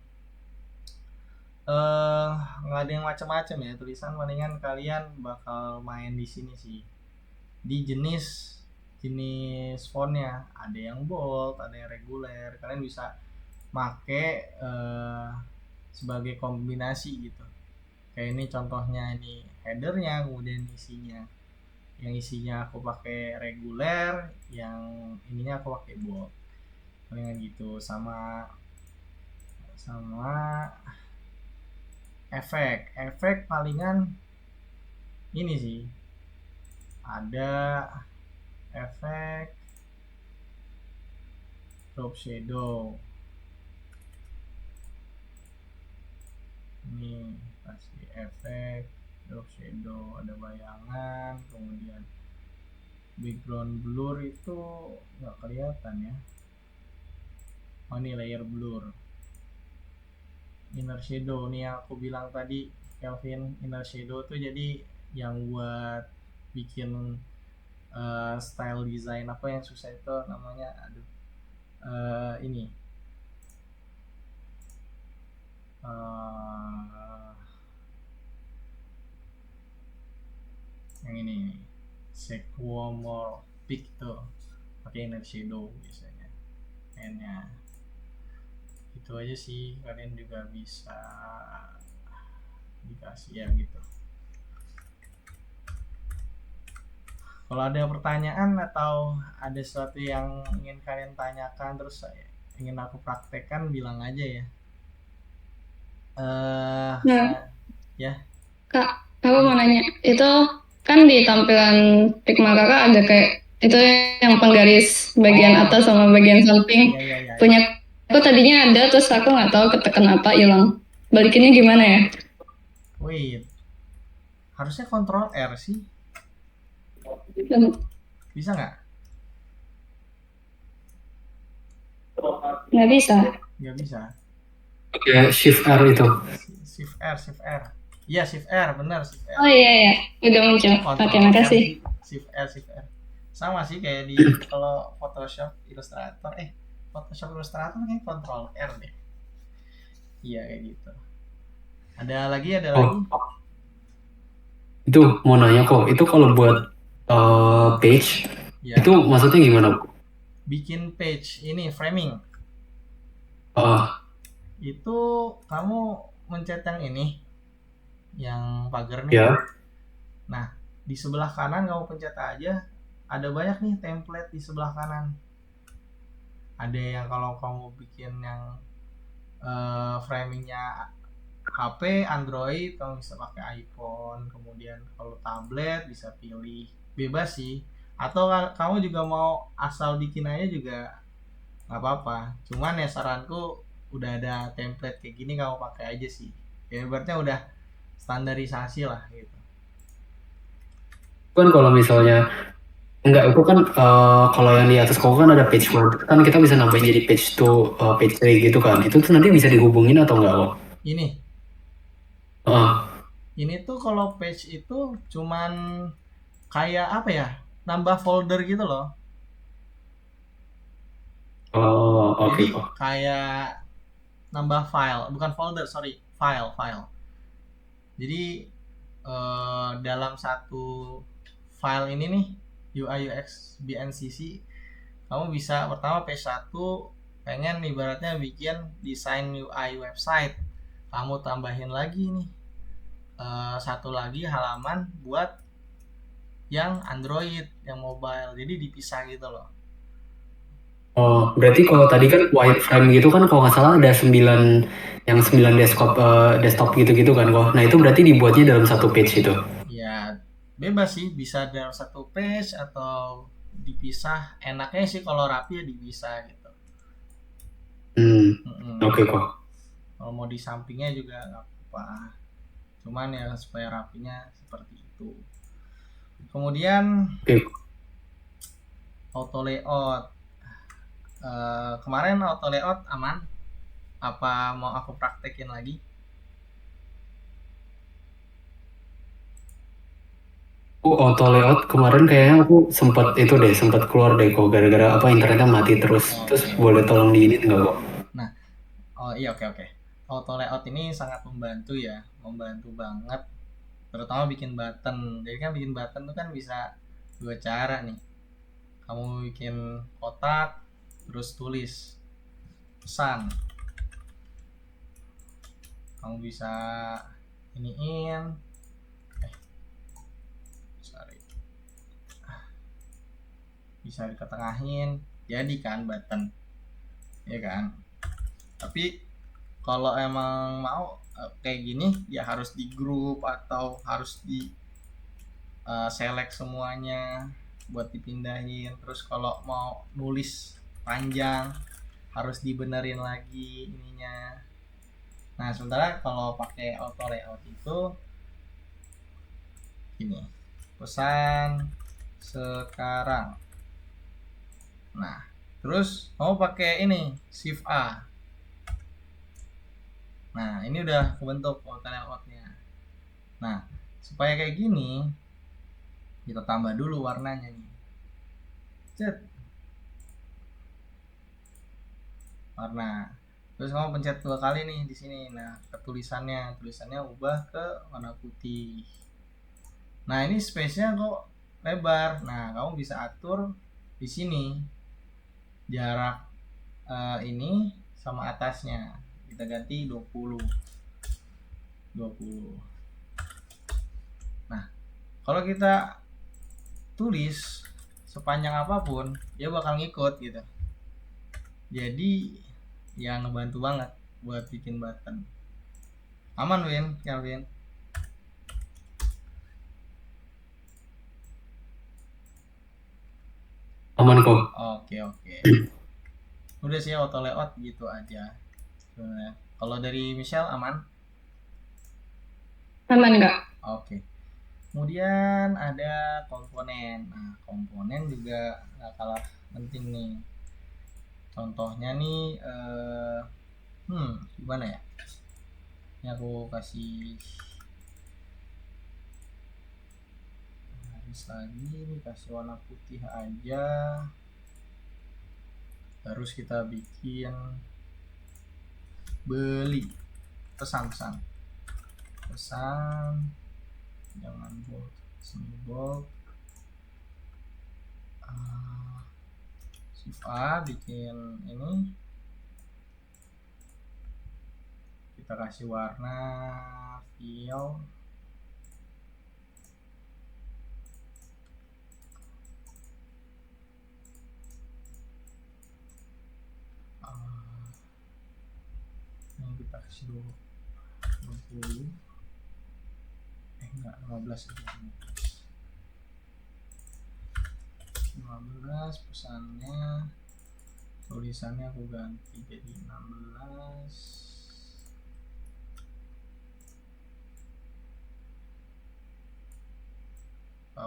nggak ada yang macam-macam ya. Tulisan palingan kalian bakal main di sini sih, di jenis fontnya. Ada yang bold, ada yang reguler, kalian bisa make sebagai kombinasi gitu. Kayak ini contohnya, ini headernya, kemudian isinya. Yang isinya aku pakai reguler, yang ininya aku pakai bold. Palingan gitu. Sama efek palingan ini sih. Ada efek drop shadow. Ini kasih efek drop shadow, ada bayangan, kemudian background blur itu nggak kelihatan ya. Oh, ini layer blur. Inner shadow nih yang aku bilang tadi, Kelvin. Inner shadow tuh jadi yang buat bikin style design apa yang susah itu namanya, ini yang ini sequomorphic tuh pakai inner shadow biasanya. N-nya itu aja sih, kalian juga bisa dikasih ya gitu. Kalau ada pertanyaan atau ada sesuatu yang ingin kalian tanyakan terus ingin aku praktekkan, bilang aja ya. Ya. Kak, aku mau nanya, itu kan di tampilan Figma kakak ada kayak itu yang penggaris bagian atas sama bagian samping. Iya. Punya aku tadinya ada, terus aku nggak tahu ketekan apa, hilang. Balikinnya gimana ya? Wait, harusnya Ctrl R sih. Bisa nggak? Nggak bisa. Nggak bisa. Ya, Shift R itu. Shift R. Iya, Shift R, benar, Shift R. Oh iya, udah muncul. Oke, makasih. Shift R. Sama sih kayak di kalau Photoshop Illustrator, Illustrator kayak Ctrl R deh. Iya, kayak gitu. Ada lagi? Itu mau nanya kok, itu kalau buat page, ya. Itu maksudnya gimana? Bikin page ini framing. Itu kamu mencet yang ini, yang pagar nih. Ya. Nah, di sebelah kanan kamu pencet aja, ada banyak nih template di sebelah kanan. Ada yang kalau kamu bikin yang framingnya HP, Android, kamu bisa pakai iPhone. Kemudian kalau tablet bisa pilih, bebas sih. Atau kamu juga mau asal bikin aja juga nggak apa-apa. Cuman ya saranku, udah ada template kayak gini kamu pakai aja sih. Ya ibaratnya udah standarisasi lah gitu. Kan kalau misalnya enggak itu kan kalau yang di atas kok kan ada page 1 kan kita bisa nambahin jadi page 2, page 3 gitu kan. Itu tuh nanti bisa dihubungin atau enggak kok? Ini Heeh. ini tuh kalau page itu cuman kayak apa ya, nambah folder gitu loh. Oh, oke Jadi kok. kayak nambah file, bukan folder, sorry, file. Jadi dalam satu file ini nih, UI UX BNCC, kamu bisa pertama page 1 pengen ibaratnya bikin desain UI website, kamu tambahin lagi nih satu lagi halaman buat yang Android, yang mobile, jadi dipisah gitu loh. Oh, berarti kalau tadi kan wireframe gitu kan kalau nggak salah ada 9 desktop desktop gitu-gitu kan kok. Nah, itu berarti dibuatnya dalam satu page itu. Ya bebas sih, bisa dalam satu page atau dipisah, enaknya sih kalau rapi ya dipisah gitu. Oke kok. Kalau mau di sampingnya juga nggak apa-apa, cuman ya supaya rapinya seperti itu. Kemudian Oke. auto layout. Kemarin auto layout aman, apa mau aku praktekin lagi? Auto layout kemarin kayaknya aku sempat keluar deh kok gara-gara apa internetnya mati terus. Terus boleh tolong di ini nggak kok? Nah, oh iya, oke. Auto layout ini sangat membantu ya, membantu banget, terutama bikin button. Jadi kan bikin button tuh kan bisa dua cara nih. Kamu bikin kotak, terus tulis pesan. Kamu bisa iniin, sorry, bisa diketengahin, jadi kan button, ya kan? Tapi kalau emang mau kayak gini ya harus di grup atau harus di select semuanya buat dipindahin. Terus kalau mau nulis panjang harus dibenerin lagi ininya. Nah sementara kalau pakai auto layout itu ini pesan sekarang. Nah terus mau pakai ini shift A. Nah ini udah kebentuk auto layoutnya. Nah supaya kayak gini kita tambah dulu warnanya nih. Cet, warna. Terus kamu pencet 2 kali nih di sini. Nah, tulisannya ubah ke warna putih. Nah, ini space-nya kok lebar. Nah, kamu bisa atur di sini jarak ini sama atasnya. Kita ganti 20. Nah, kalau kita tulis sepanjang apapun, dia bakal ngikut gitu. Jadi ya ngebantu banget buat bikin button. Aman Win, Kelvin? Aman kok. Oke. Udah sih auto layout gitu aja sebenarnya. Kalau dari Michelle aman? Aman nggak? Oke. Kemudian ada komponen. Nah, komponen juga nggak kalah penting nih. Contohnya nih gimana ya? Ini aku kasih garis lagi, kasih warna putih aja. Terus kita bikin beli, pesan, jangan bold, sini bold. Shift A bikin ini, kita kasih warna fill. Ini kita kasih dulu 20, enggak 15 aja, 15 pesannya, tulisannya aku ganti jadi 16.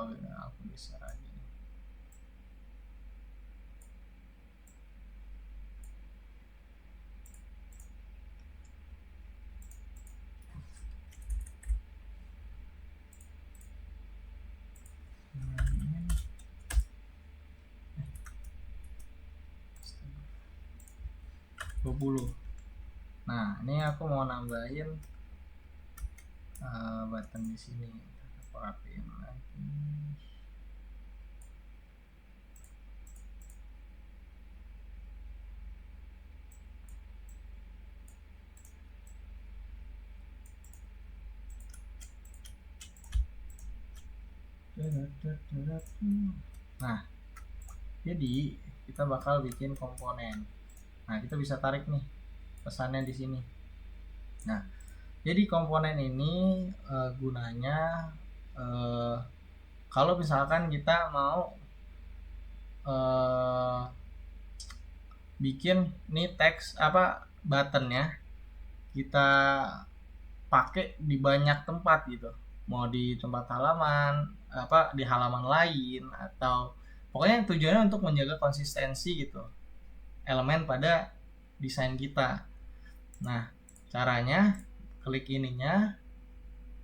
aku geser lagi. Nah, ini aku mau nambahin button di sini. Aku rapiin lagi. Nah, jadi kita bakal bikin komponen. Nah, kita bisa tarik nih pesannya di sini. Nah, jadi komponen ini gunanya kalau misalkan kita mau bikin nih teks buttonnya kita pakai di banyak tempat gitu, mau di tempat halaman di halaman lain, atau pokoknya tujuannya untuk menjaga konsistensi gitu elemen pada desain kita. Nah, caranya klik ininya,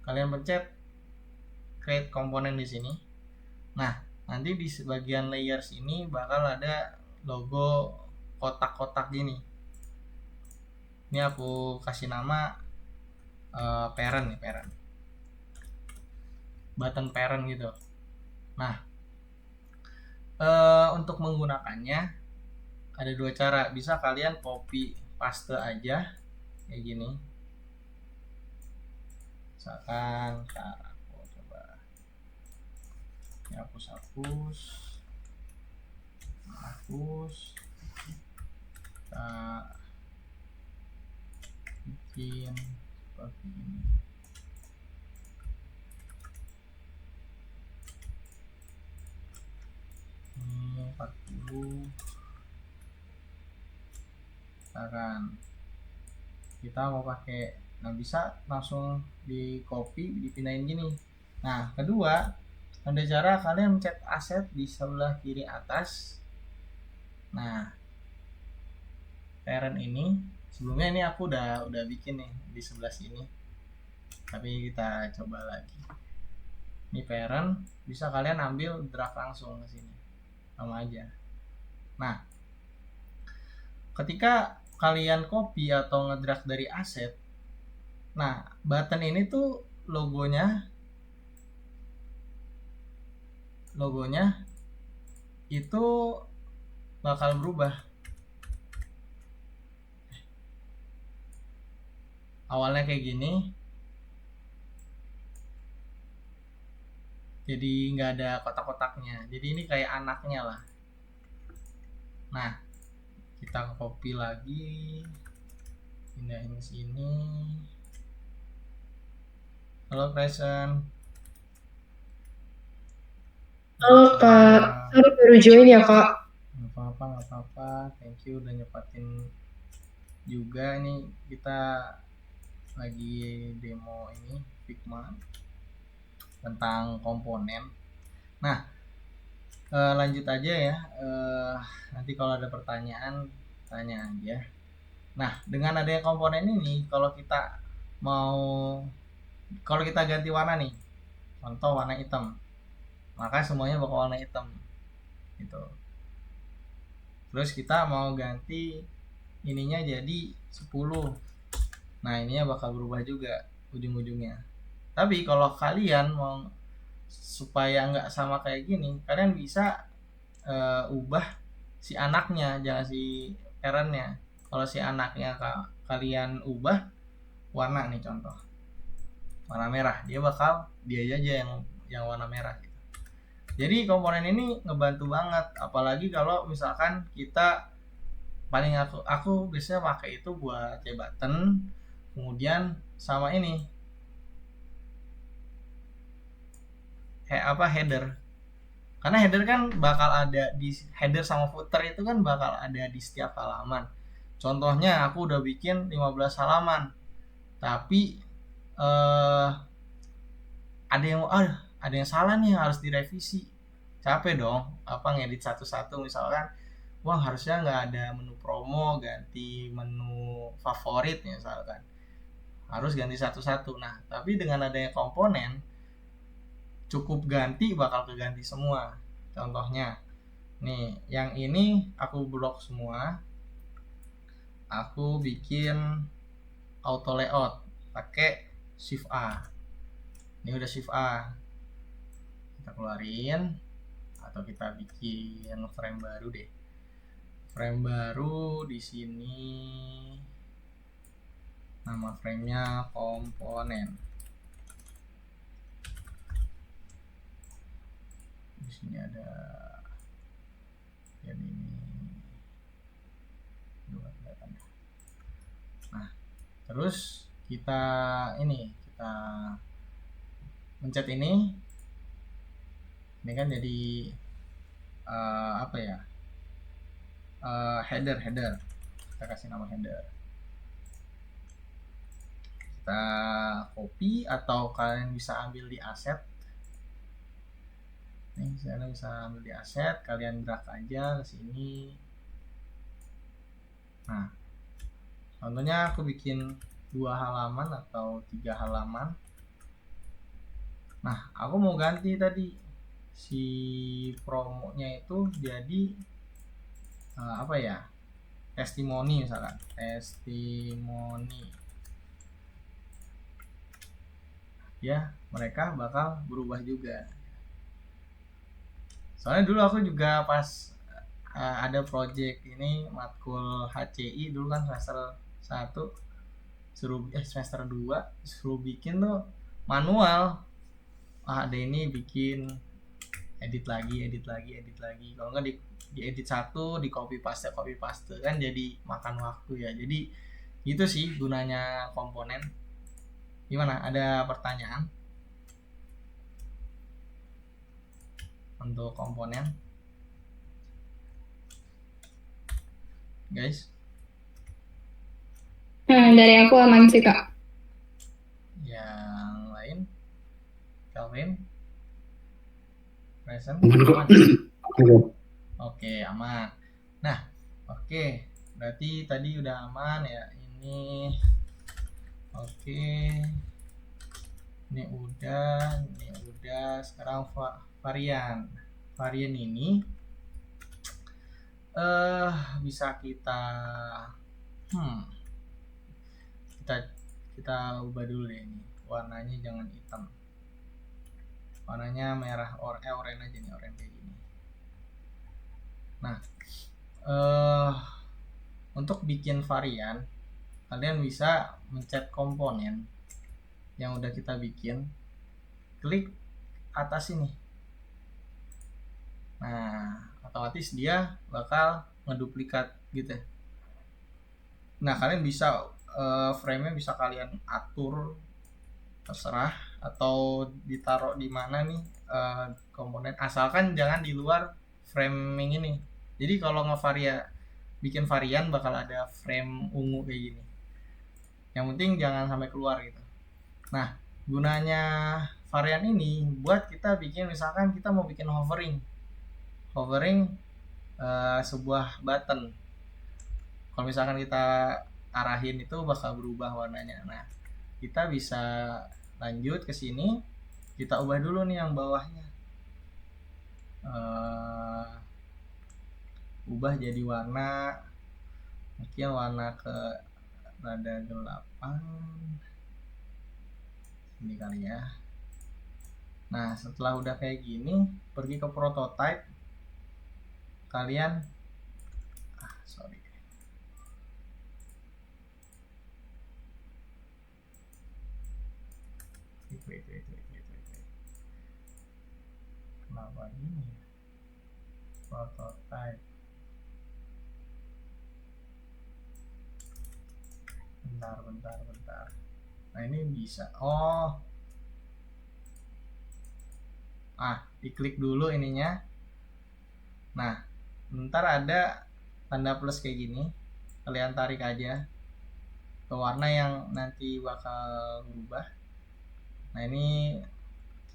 kalian pencet create komponen di sini. Nah, nanti di bagian layers ini bakal ada logo kotak-kotak gini. Ini aku kasih nama parent nih, parent, button parent gitu. Nah, untuk menggunakannya ada dua cara. Bisa kalian copy paste aja kayak gini. Misalkan aku coba hapus, kita bikin seperti ini. Ini 40. Misalkan kita mau pakai, nah bisa langsung di copy, dipindahin gini. Nah, kedua, ada cara kalian mencet aset di sebelah kiri atas. Nah, parent ini sebelumnya ini aku udah bikin nih di sebelah sini, tapi kita coba lagi. Ini parent, bisa kalian ambil drag langsung ke sini, sama aja. Nah, ketika kalian copy atau ngedrag dari aset, nah button ini tuh logonya itu bakal berubah. Awalnya kayak gini, jadi nggak ada kotak-kotaknya, jadi ini kayak anaknya lah. Nah, kita copy lagi, pindahin ke sini. Halo present. Halo Kak, sorry baru join ya Kak. Nggak apa-apa. Thank you udah nyepatin juga. Ini kita lagi demo ini Figma tentang komponen. Nah, lanjut aja ya. Nanti kalau ada pertanyaan tanya aja. Nah, dengan adanya komponen ini, kalau kita ganti warna nih, contoh warna hitam, maka semuanya bakal warna hitam gitu. Terus kita mau ganti ininya jadi 10, nah ininya bakal berubah juga ujung-ujungnya. Tapi kalau kalian mau supaya nggak sama kayak gini, kalian bisa ubah si anaknya, jangan si parentnya. Kalau si anaknya kalian ubah warna nih, contoh warna merah, dia aja yang warna merah gitu. Jadi komponen ini ngebantu banget, apalagi kalau misalkan kita aku biasanya pakai itu buat button, kemudian sama ini header. Karena header kan bakal ada di header sama footer, itu kan bakal ada di setiap halaman. Contohnya aku udah bikin 15 halaman, tapi ada yang ada yang salah nih, harus direvisi. Capek dong ngedit satu-satu. Misalkan wah harusnya nggak ada menu promo, ganti menu favorit misalkan, harus ganti satu-satu. Nah tapi dengan adanya komponen, cukup ganti bakal keganti semua. Contohnya nih, yang ini aku blok semua, aku bikin auto layout pakai shift A. Ini udah shift A, kita keluarin atau kita bikin frame baru deh. Frame baru di sini, nama framenya komponen. Di sini ada yang ini. Nah, terus kita mencet ini kan jadi header. Kita kasih nama header. Kita copy atau kalian bisa ambil di asset. Nih, kalian bisa ambil di asset, kalian drag aja ke sini. Nah, contohnya aku bikin 2 halaman atau 3 halaman. Nah, aku mau ganti tadi si promonya itu jadi testimoni misalkan, testimoni. Ya, mereka bakal berubah juga. Soalnya dulu aku juga pas ada project ini matkul HCI dulu kan semester 1 semester 2 suruh bikin tuh manual. Ada ini bikin edit lagi. Kalau nggak di edit satu, di copy paste kan jadi makan waktu ya. Jadi gitu sih gunanya komponen. Gimana? Ada pertanyaan untuk komponen, guys? Dari aku aman sih Kak. Yang lain, Calvin, present, Aman kok. aman? Oke, aman. Nah, oke, berarti tadi udah aman ya. Ini oke, ini udah. Sekarang varian ini bisa kita ubah dulu deh. Ini warnanya jangan hitam, warnanya merah, oranye aja nih, oranye kayak gini. Nah, untuk bikin varian, kalian bisa mencet komponen yang udah kita bikin, klik atas ini. Nah, otomatis dia bakal ngeduplikat gitu. Nah, kalian bisa frame-nya bisa kalian atur terserah, atau ditaruh di mana nih komponen, asalkan jangan di luar framing ini. Jadi kalau bikin varian bakal ada frame ungu kayak gini. Yang penting jangan sampai keluar gitu. Nah, gunanya varian ini buat kita bikin, misalkan kita mau bikin hovering sebuah button. Kalau misalkan kita arahin itu bakal berubah warnanya. Nah, kita bisa lanjut ke sini, kita ubah dulu nih yang bawahnya. Ubah jadi warna, mungkin warna ke rada gelapan ini kali ya. Nah, setelah udah kayak gini, pergi ke prototype, kalian wait. Kenapa ini? Prototype. Bentar. Nah, ini bisa. Diklik dulu ininya. Nah, bentar ada tanda plus kayak gini. Kalian tarik aja ke warna yang nanti bakal berubah. Nah, ini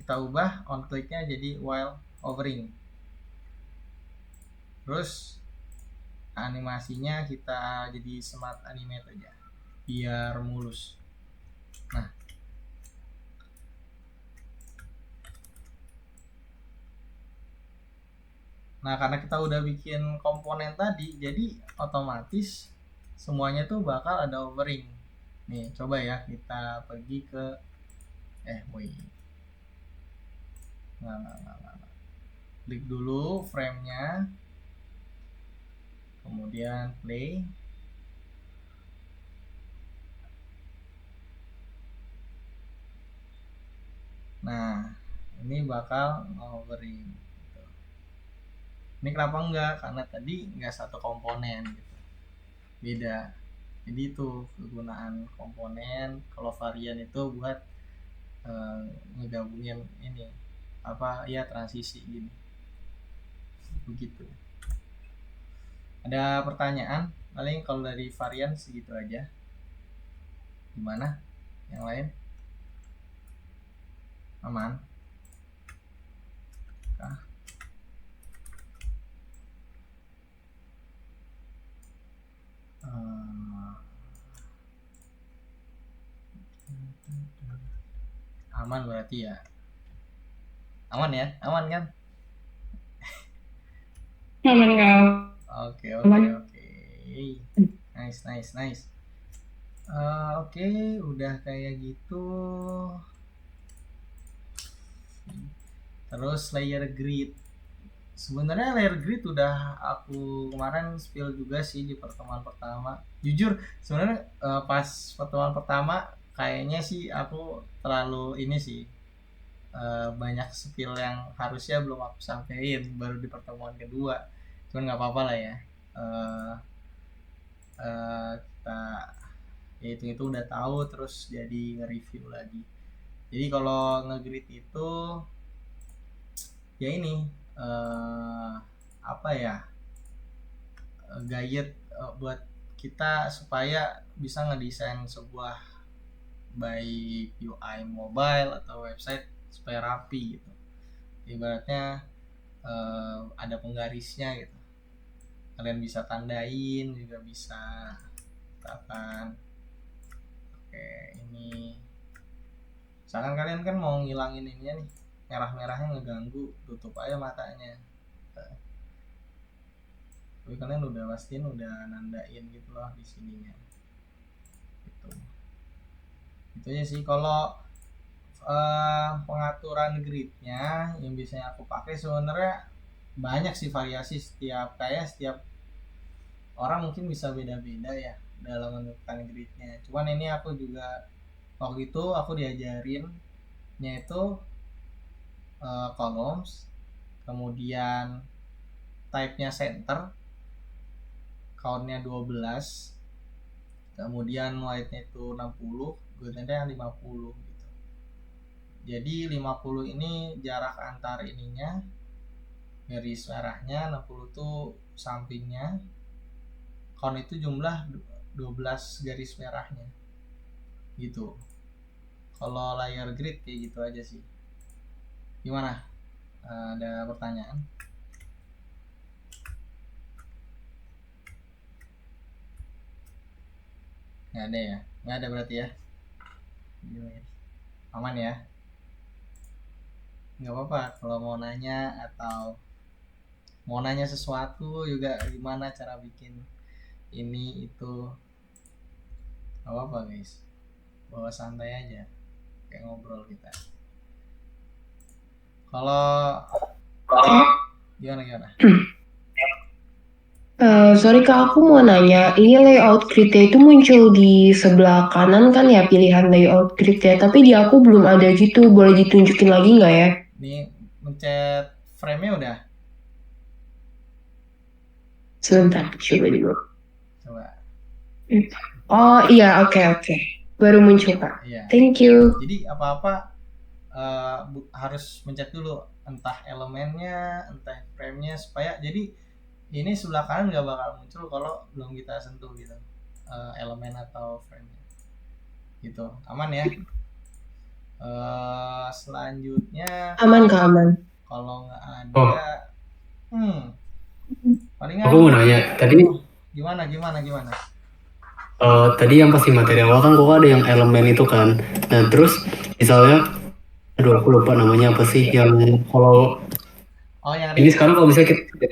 kita ubah on clicknya jadi while hovering. Terus animasinya kita jadi smart animate aja biar mulus. Nah, karena kita udah bikin komponen tadi, jadi otomatis semuanya tuh bakal ada hovering. Nih, coba ya kita pergi ke wait. Nah. Klik dulu frame-nya. Kemudian play. Nah, ini bakal hovering. Ini kenapa enggak? Karena tadi enggak satu komponen gitu. Beda. Jadi itu kegunaan komponen. Kalau varian itu buat ngegabungin ini transisi gini. Begitu. Ada pertanyaan? Paling kalau dari varian segitu aja. Gimana? Yang lain? Aman? Kah? Aman berarti ya. Aman ya? Aman kan? Aman kak. Oke. Aman. Nice. Oke, udah kayak gitu. Terus layer grid. Sebenarnya layer grid udah aku kemarin spill juga sih di pertemuan pertama. Jujur, sebenarnya pas pertemuan pertama kayaknya sih aku terlalu ini sih banyak spill yang harusnya belum aku sampein, baru di pertemuan kedua. Cuman nggak apa-apa lah ya. Kita itu udah tahu, terus jadi nge-review lagi. Jadi kalau nge-grid itu ya ini guide buat kita supaya bisa ngedesain sebuah baik UI mobile atau website supaya rapi gitu. Ibaratnya ada penggarisnya gitu. Kalian bisa tandain, juga bisa misalkan ini. Misalkan kalian kan mau ngilangin ininya nih, merah-merahnya ngeganggu, tutup aja matanya. Tapi kalian udah pastiin udah nandain gitu loh di sininya. Gitu. Itu aja sih. Kalau pengaturan gridnya yang biasanya aku pakai sebenarnya banyak sih variasi, setiap orang mungkin bisa beda-beda ya dalam menentukan gridnya. Cuman ini aku juga waktu itu aku diajarinnya itu columns, kemudian type-nya center, count-nya 12, kemudian white-nya itu 60, golden-nya 50 gitu. Jadi 50 ini jarak antar ininya, garis merahnya, 60 itu sampingnya, count itu jumlah 12 garis merahnya gitu. Kalau layer grid kayak gitu aja sih. Gimana? Ada pertanyaan? Nggak ada ya? Nggak ada berarti ya? Aman ya? Nggak apa-apa kalau mau nanya atau mau nanya sesuatu juga, gimana cara bikin ini itu, nggak apa-apa guys, bawa santai aja kayak ngobrol kita. Kalau gimana? Sorry kak, aku mau nanya, ini layout grid-nya itu muncul di sebelah kanan kan ya, pilihan layout grid-nya, tapi di aku belum ada gitu, boleh ditunjukin lagi nggak ya? Ini mencet frame-nya udah? Sebentar, coba dulu. Coba. Oh iya, oke. Baru muncul kak. Iya. Thank you. Jadi apa-apa harus mencet dulu, entah elemennya, entah frame-nya, supaya jadi ini sebelah kanan nggak bakal muncul kalau belum kita sentuh gitu, elemen atau frame-nya gitu. Aman ya? Selanjutnya Aman Kak, aman. kalau nggak Oh, ada, palingan aku mau nanya. Tadi gimana? tadi yang pasti materi awal kan kok ada yang elemen itu kan. Nah, terus misalnya, aduh aku lupa namanya apa sih yang kalau Oh, yang ini sekarang kalau misalnya kita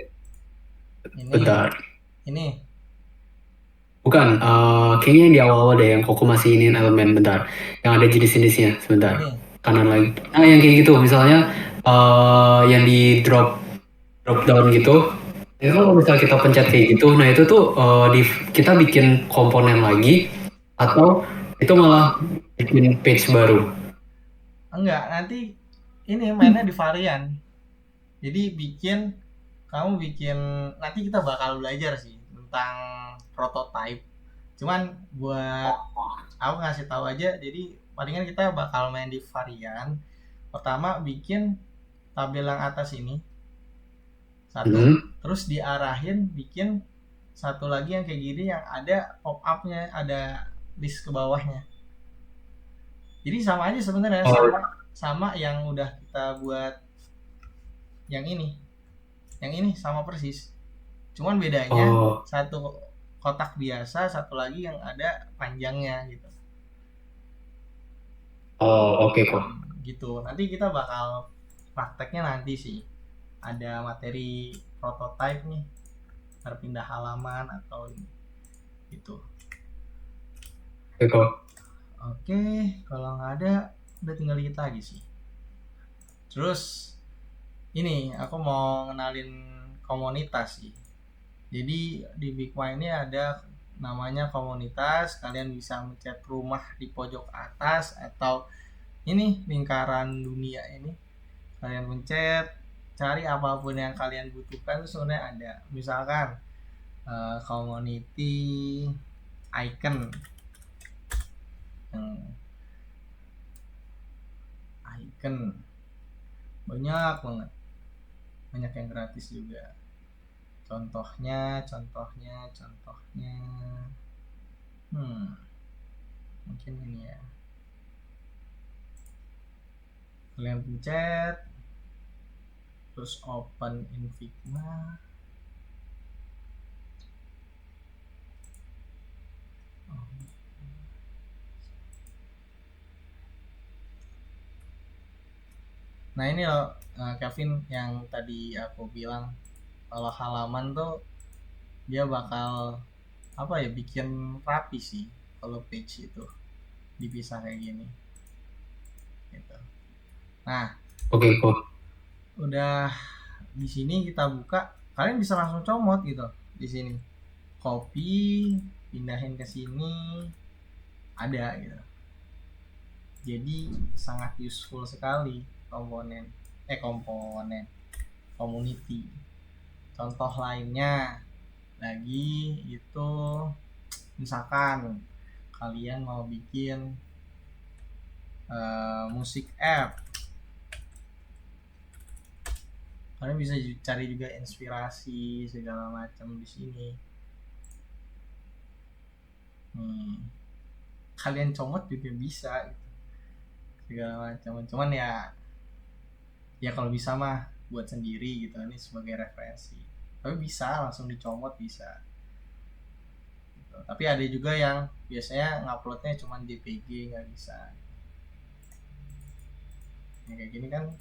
ini, bentar. ini. Bukan, kayaknya yang di awal-awal deh yang Koko masih iniin elemen bentar. Yang ada jenis-jenisnya sebentar. Ini. Kanan lagi. Nah, yang kayak gitu misalnya yang di drop down gitu. Itu kalau misalnya kita pencet kayak gitu, nah itu tuh kita bikin komponen lagi atau itu malah bikin page baru. Enggak, nanti ini mainnya di varian. Jadi kamu bikin, nanti kita bakal belajar sih tentang prototype. Cuman buat aku ngasih tahu aja, jadi palingan kita bakal main di varian. Pertama bikin tabel yang atas ini satu, terus diarahin bikin satu lagi yang kayak gini yang ada pop upnya, ada list ke bawahnya. Jadi sama aja sebenarnya, sama yang udah kita buat yang ini sama persis, cuman bedanya satu kotak biasa, satu lagi yang ada panjangnya gitu. Oke kok. Gitu, nanti kita bakal prakteknya nanti sih, ada materi prototype nih, berpindah halaman atau ini gitu. Oke kok. Oke, kalau nggak ada udah tinggal dikit lagi sih. Terus ini aku mau ngenalin komunitas sih. Jadi di Bigma ini ada namanya komunitas, kalian bisa mencet rumah di pojok atas atau ini lingkaran dunia ini. Kalian mencet, cari apapun yang kalian butuhkan itu sebenarnya ada. Misalkan community icon, banyak banget, banyak yang gratis juga. Contohnya mungkin ini ya, kalian pencet terus open in Figma. Nah ini loh Kevin, yang tadi aku bilang kalau halaman tuh dia bakal apa ya, bikin rapi sih kalau page itu dipisah kayak gini gitu. Nah Oke kok. udah di sini kita buka, kalian bisa langsung comot gitu di sini, copy, pindahin ke sini, ada gitu. Jadi sangat useful sekali komponen community. Contoh lainnya lagi itu, misalkan kalian mau bikin musik app, kalian bisa cari juga inspirasi segala macam di sini. Kalian comot juga bisa gitu, segala macam. Cuman ya kalau bisa mah buat sendiri gitu, ini sebagai referensi. Tapi bisa langsung dicomot bisa gitu. Tapi ada juga yang biasanya nguploadnya cuma JPG, nggak bisa ya, kayak gini kan.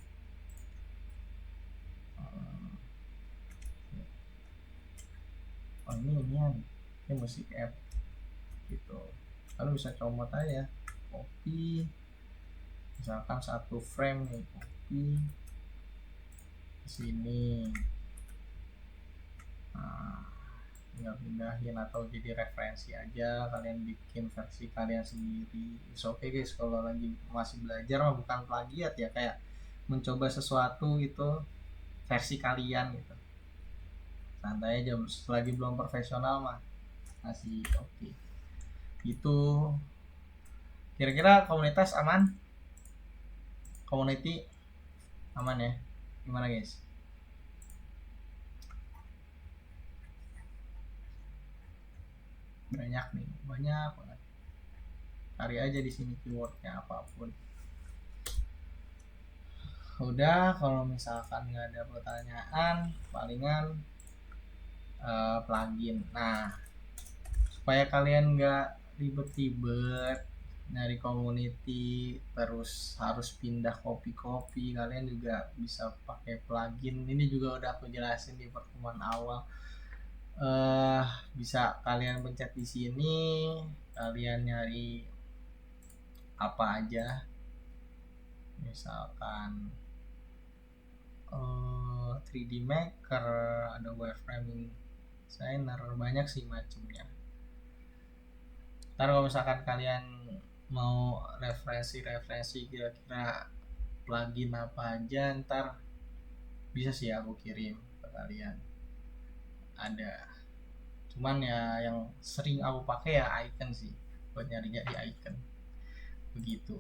Oh ini musik app gitu, lalu bisa comot aja, copy, misalkan satu frame nih, copy ke sini, tinggal pindahin atau jadi referensi aja, kalian bikin versi kalian sendiri. It's okay guys, kalau lagi masih belajar mah bukan plagiat ya, kayak mencoba sesuatu gitu versi kalian gitu, santai aja, selagi belum profesional mah masih oke. Itu kira-kira komunitas aman, community aman ya, gimana guys? Banyak banget, cari aja di sini keywordnya apapun. Udah, kalau misalkan nggak ada pertanyaan, palingan plugin. Nah, supaya kalian nggak ribet-ribet dari community terus harus pindah kopi-kopi, kalian juga bisa pakai plugin. Ini juga udah aku jelasin di pertemuan awal. Bisa kalian pencet di sini, kalian nyari apa aja, misalkan 3D Maker, ada wireframing designer, banyak sih macamnya. Ntar kalau misalkan kalian mau referensi kira-kira plugin apa aja, ntar bisa sih aku kirim ke kalian. Ada, cuman ya yang sering aku pakai ya icon sih, buat nyari-nyari icon begitu.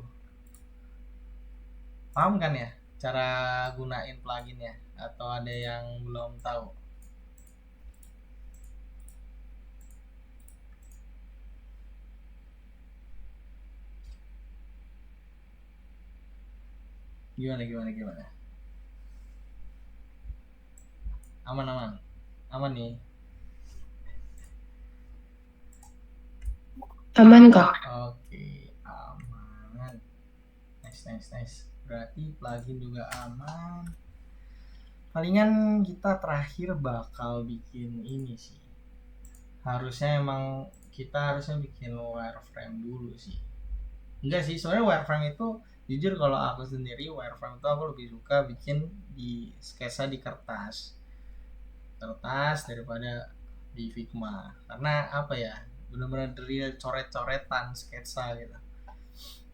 Paham kan ya cara gunain plugin ya, atau ada yang belum tahu? Gimana? Aman nih. Aman Kak. Oke, aman. Nice. Berarti plugin juga aman. Palingan kita terakhir bakal bikin ini sih. Kita harusnya bikin wireframe dulu sih. Enggak sih, soalnya wireframe itu jujur kalau aku sendiri wireframe itu aku lebih suka bikin di sketsa di kertas daripada di Figma, karena apa ya, benar-benar real coret-coretan sketsa gitu.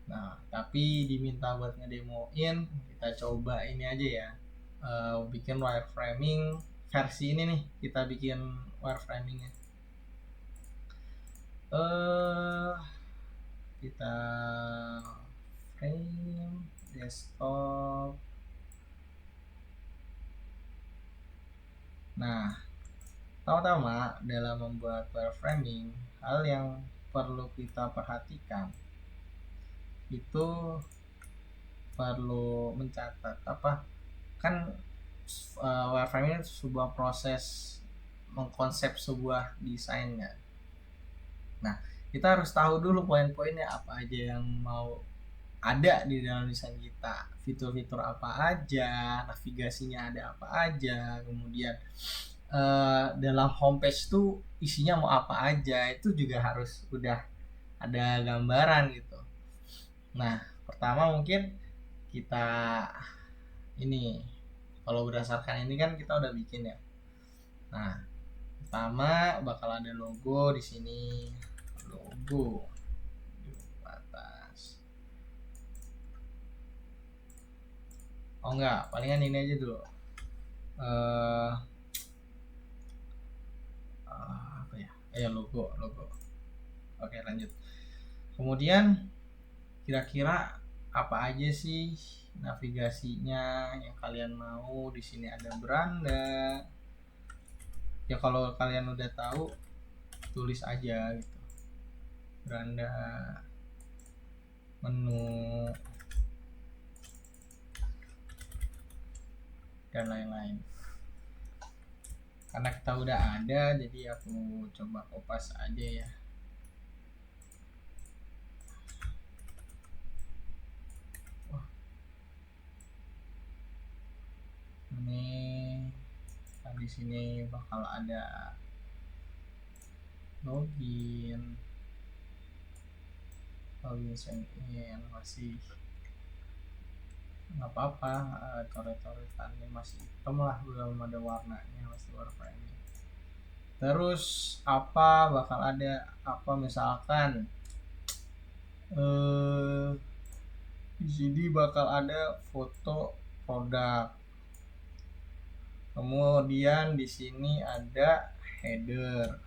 Nah, tapi diminta buat ngedemoin, kita coba ini aja ya, bikin wireframing versi ini nih, kita bikin wireframingnya. Kita frame desktop. Nah, pertama dalam membuat wireframing, hal yang perlu kita perhatikan itu perlu mencatat apa kan, wireframing itu sebuah proses mengkonsep sebuah desainnya. Nah, kita harus tahu dulu poin-poinnya apa aja yang mau ada di dalam desain kita, fitur-fitur apa aja, navigasinya ada apa aja, kemudian dalam homepage tuh isinya mau apa aja, itu juga harus udah ada gambaran gitu. Nah, pertama mungkin kita ini, kalau berdasarkan ini kan kita udah bikin ya. Nah, pertama bakal ada logo di sini, logo di atas. Oh enggak, palingan ini aja dulu. Apa ya? Logo. Oke, lanjut. Kemudian kira-kira apa aja sih navigasinya yang kalian mau? Di sini ada beranda. Ya kalau kalian udah tahu, tulis aja gitu. Beranda, menu, dan lain-lain. Karena kita udah ada, jadi aku coba kopas aja ya. Ini di sini bakal ada login sign in, masih nggak apa-apa, coret-coretannya masih hitam lah, belum ada warnanya, masih warna ini. Terus apa bakal ada apa, misalkan di sini bakal ada foto produk, kemudian di sini ada header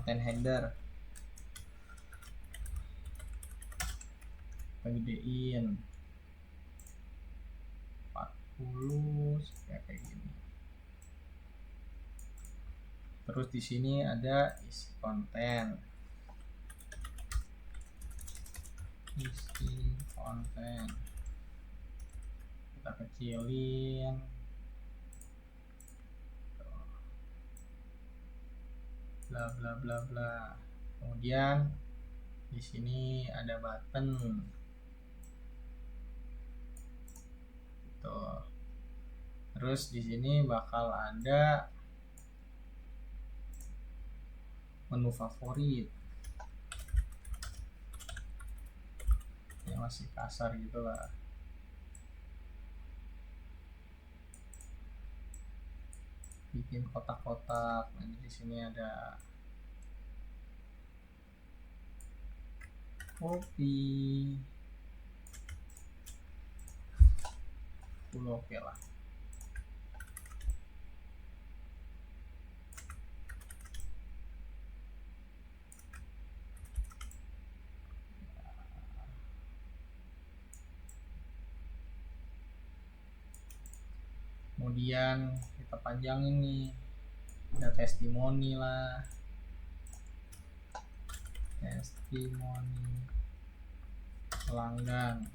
konten header, kita gedein 40 kayak gini. Terus di sini ada isi konten, isi konten kita kecilin, bla bla bla bla. Kemudian di sini ada button tuh. Terus di sini bakal ada menu favorit. Ya masih kasar gitu lah. Bikin kotak-kotak. Nanti di sini ada kopi. Oke lah. Kemudian kita panjangin nih, ada testimoni lah, testimoni pelanggan,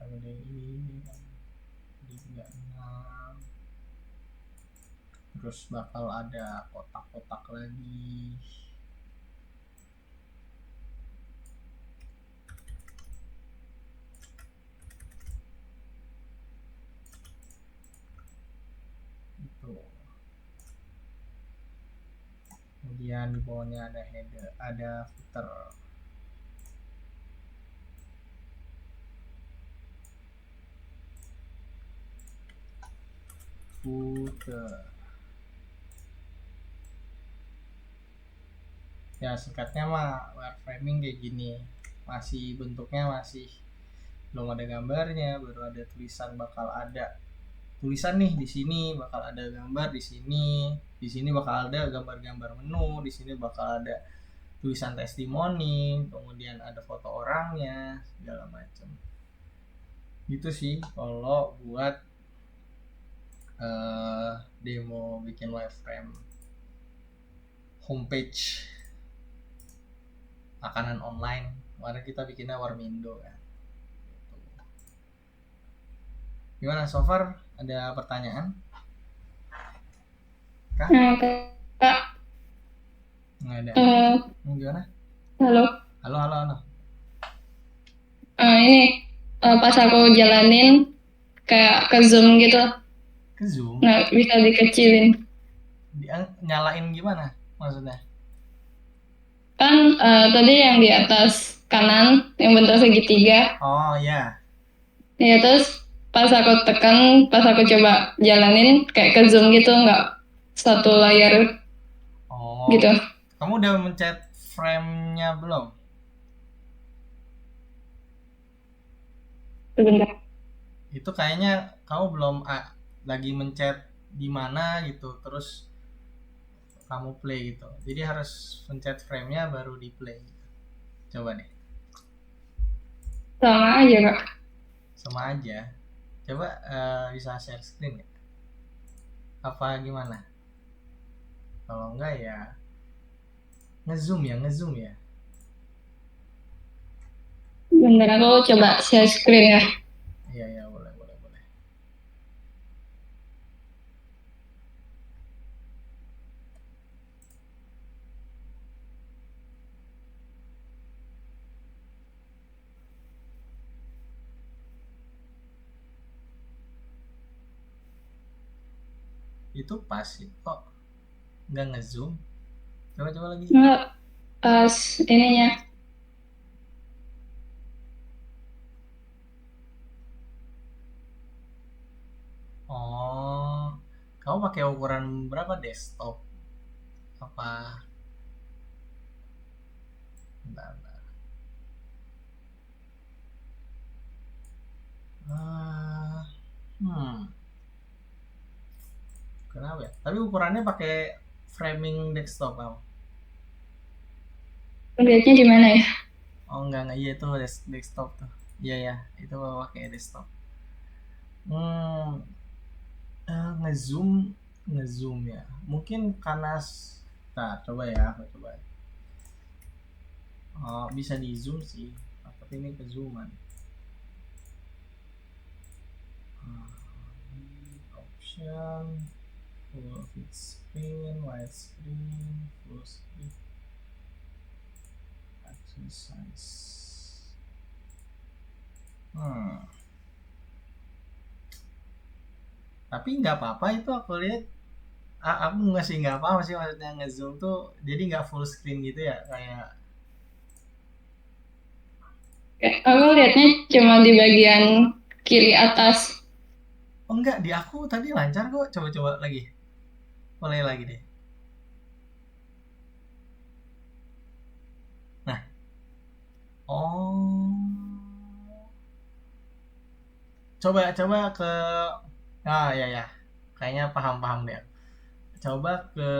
KBDI 36, terus bakal ada kotak-kotak lagi. Kemudian di bawahnya ada header, ada footer. Ya singkatnya mah wireframing kayak gini. Masih bentuknya masih belum ada gambarnya, baru ada tulisan, bakal ada tulisan nih di sini, bakal ada gambar di sini bakal ada gambar-gambar menu, di sini bakal ada tulisan testimoni, kemudian ada foto orangnya, segala macam. Gitu sih kalau buat demo bikin wireframe homepage makanan online. Kemarin kita bikinnya Warmindo kan. Gimana so far? Ada pertanyaan? Kak? Kak, Nggak ada. Gimana? halo. Halo. Ini pas aku jalanin kayak ke zoom gitu, Ke Zoom? nggak bisa dikecilin. Nyalain gimana maksudnya? Kan tadi yang di atas kanan yang bentuk segitiga, Oh ya. ya terus pas aku tekan, pas aku coba jalanin kayak ke zoom gitu, nggak satu layar Oh. gitu. Kamu udah mencet frame-nya belum? Sebentar. Itu kayaknya kamu belum lagi mencet di mana gitu, terus kamu play gitu. Jadi harus mencet frame-nya baru di play. Coba deh. Sama aja Kak. Sama aja. Coba bisa share screen nggak? Apa gimana? Kalau enggak ya ngezoom ya. Bentar aku coba share screen ya. Iya boleh. Itu pas kok nggak ngezoom. Coba lagi. Nggak pas ininya. Oh, kamu pakai ukuran berapa desktop? Apa? Bentar. Kenapa ya? Tapi ukurannya pakai framing desktop kamu? Lihatnya di mana ya? Oh enggak, iya itu desktop tuh. Iya itu pakai desktop. Ngezoom ya. Mungkin karena, nah coba ya, aku coba. Oh, bisa di zoom sih, tapi ini ke zooman. Option, full fit screen, wide screen, full screen, exercise. Tapi nggak apa-apa itu, aku lihat. Aku nggak sih, nggak apa-apa sih, maksudnya ngezoom tuh jadi nggak full screen gitu ya, kayak. Aku lihatnya cuma di bagian kiri atas. Oh enggak, di aku tadi lancar kok. Coba-coba lagi, mulai lagi deh. Nah, oh, coba ke, ya ya, kayaknya paham deh. Coba ke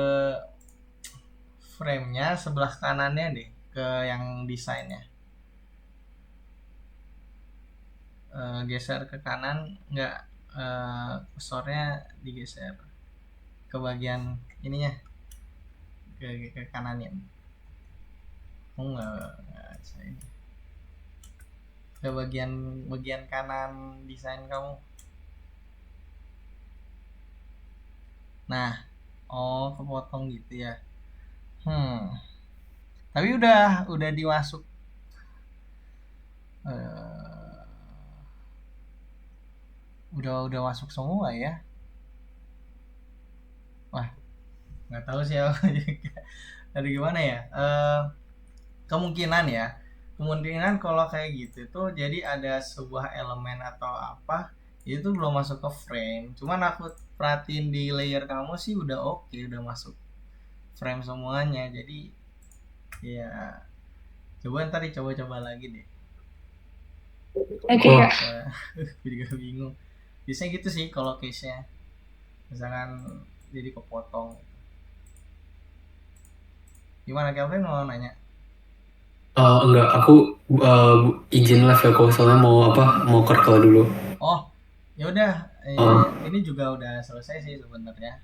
frame-nya sebelah kanannya deh, ke yang desainnya. Geser ke kanan, nggak, kursornya digeser ke bagian ininya, ke kanannya. Oh nggak bisa ini. Ke bagian kanan desain kamu. Nah, oh kepotong gitu ya. Tapi udah dimasuk, eh, udah masuk semua ya. Wah, nggak tahu sih aku juga. Ada gimana ya? Kemungkinan ya. Kemungkinan kalau kayak gitu tuh jadi ada sebuah elemen atau apa itu belum masuk ke frame. Cuman aku perhatiin di layer kamu sih udah oke, udah masuk frame semuanya. Jadi ya coba ntar dicoba-coba lagi deh. Oke, Oh, Kak. Aku juga bingung. Biasanya gitu sih kalau case-nya. Misalkan jadi kepotong. Gimana, Kelvin mau nanya? enggak, aku izin live ya kalau soalnya mau kerkel dulu. Oh, ya udah. Oh, Ini juga udah selesai sih sebenarnya.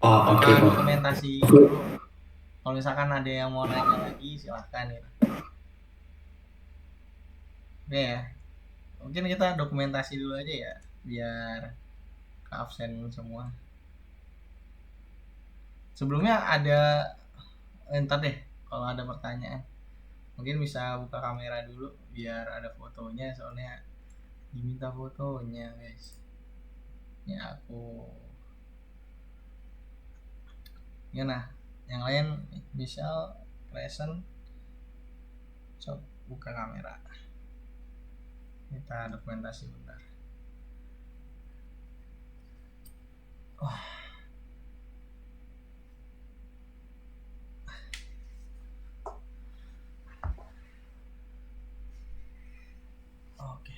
oke Kita Pak. dokumentasi Aku dulu. Kalau misalkan ada yang mau nanya lagi, silahkan gitu. Oke ya. Mungkin kita dokumentasi dulu aja ya, biar ke absen semua. Sebelumnya ada, ntar deh kalau ada pertanyaan. Mungkin bisa buka kamera dulu biar ada fotonya, soalnya diminta fotonya guys. Ya aku. Ya nah, yang lain misal present, coba buka kamera. Kita dokumentasi bentar. Oke.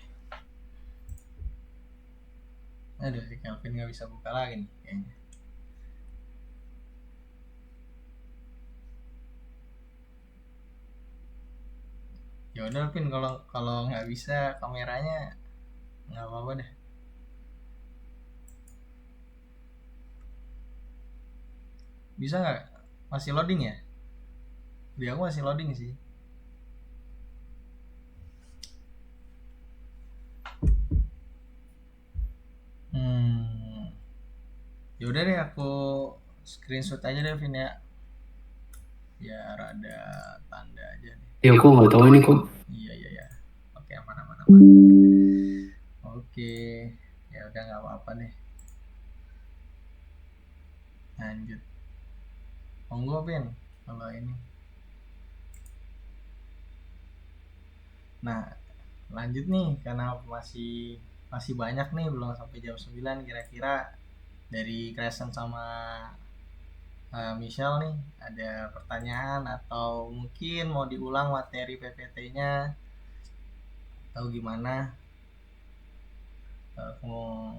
Aduh, si Kelvin nggak bisa buka lagi nih kayaknya. Ya udah Pin, kalau kalau nggak bisa kameranya nggak apa-apa deh. Bisa nggak? Masih loading ya? Di aku masih loading sih. Ya udah deh, aku screenshot aja deh Vin ya, biar ada tanda aja nih. Ya aku nggak tahu ini kok. Iya. Oke, aman. Oke, ya udah nggak apa-apa deh. Lanjut. Monggo Vin, kalau ini. Nah, lanjut nih karena masih banyak nih, belum sampai jam 9. Kira-kira dari Crescent sama Michelle nih, ada pertanyaan atau mungkin mau diulang materi PPT-nya atau gimana? Mau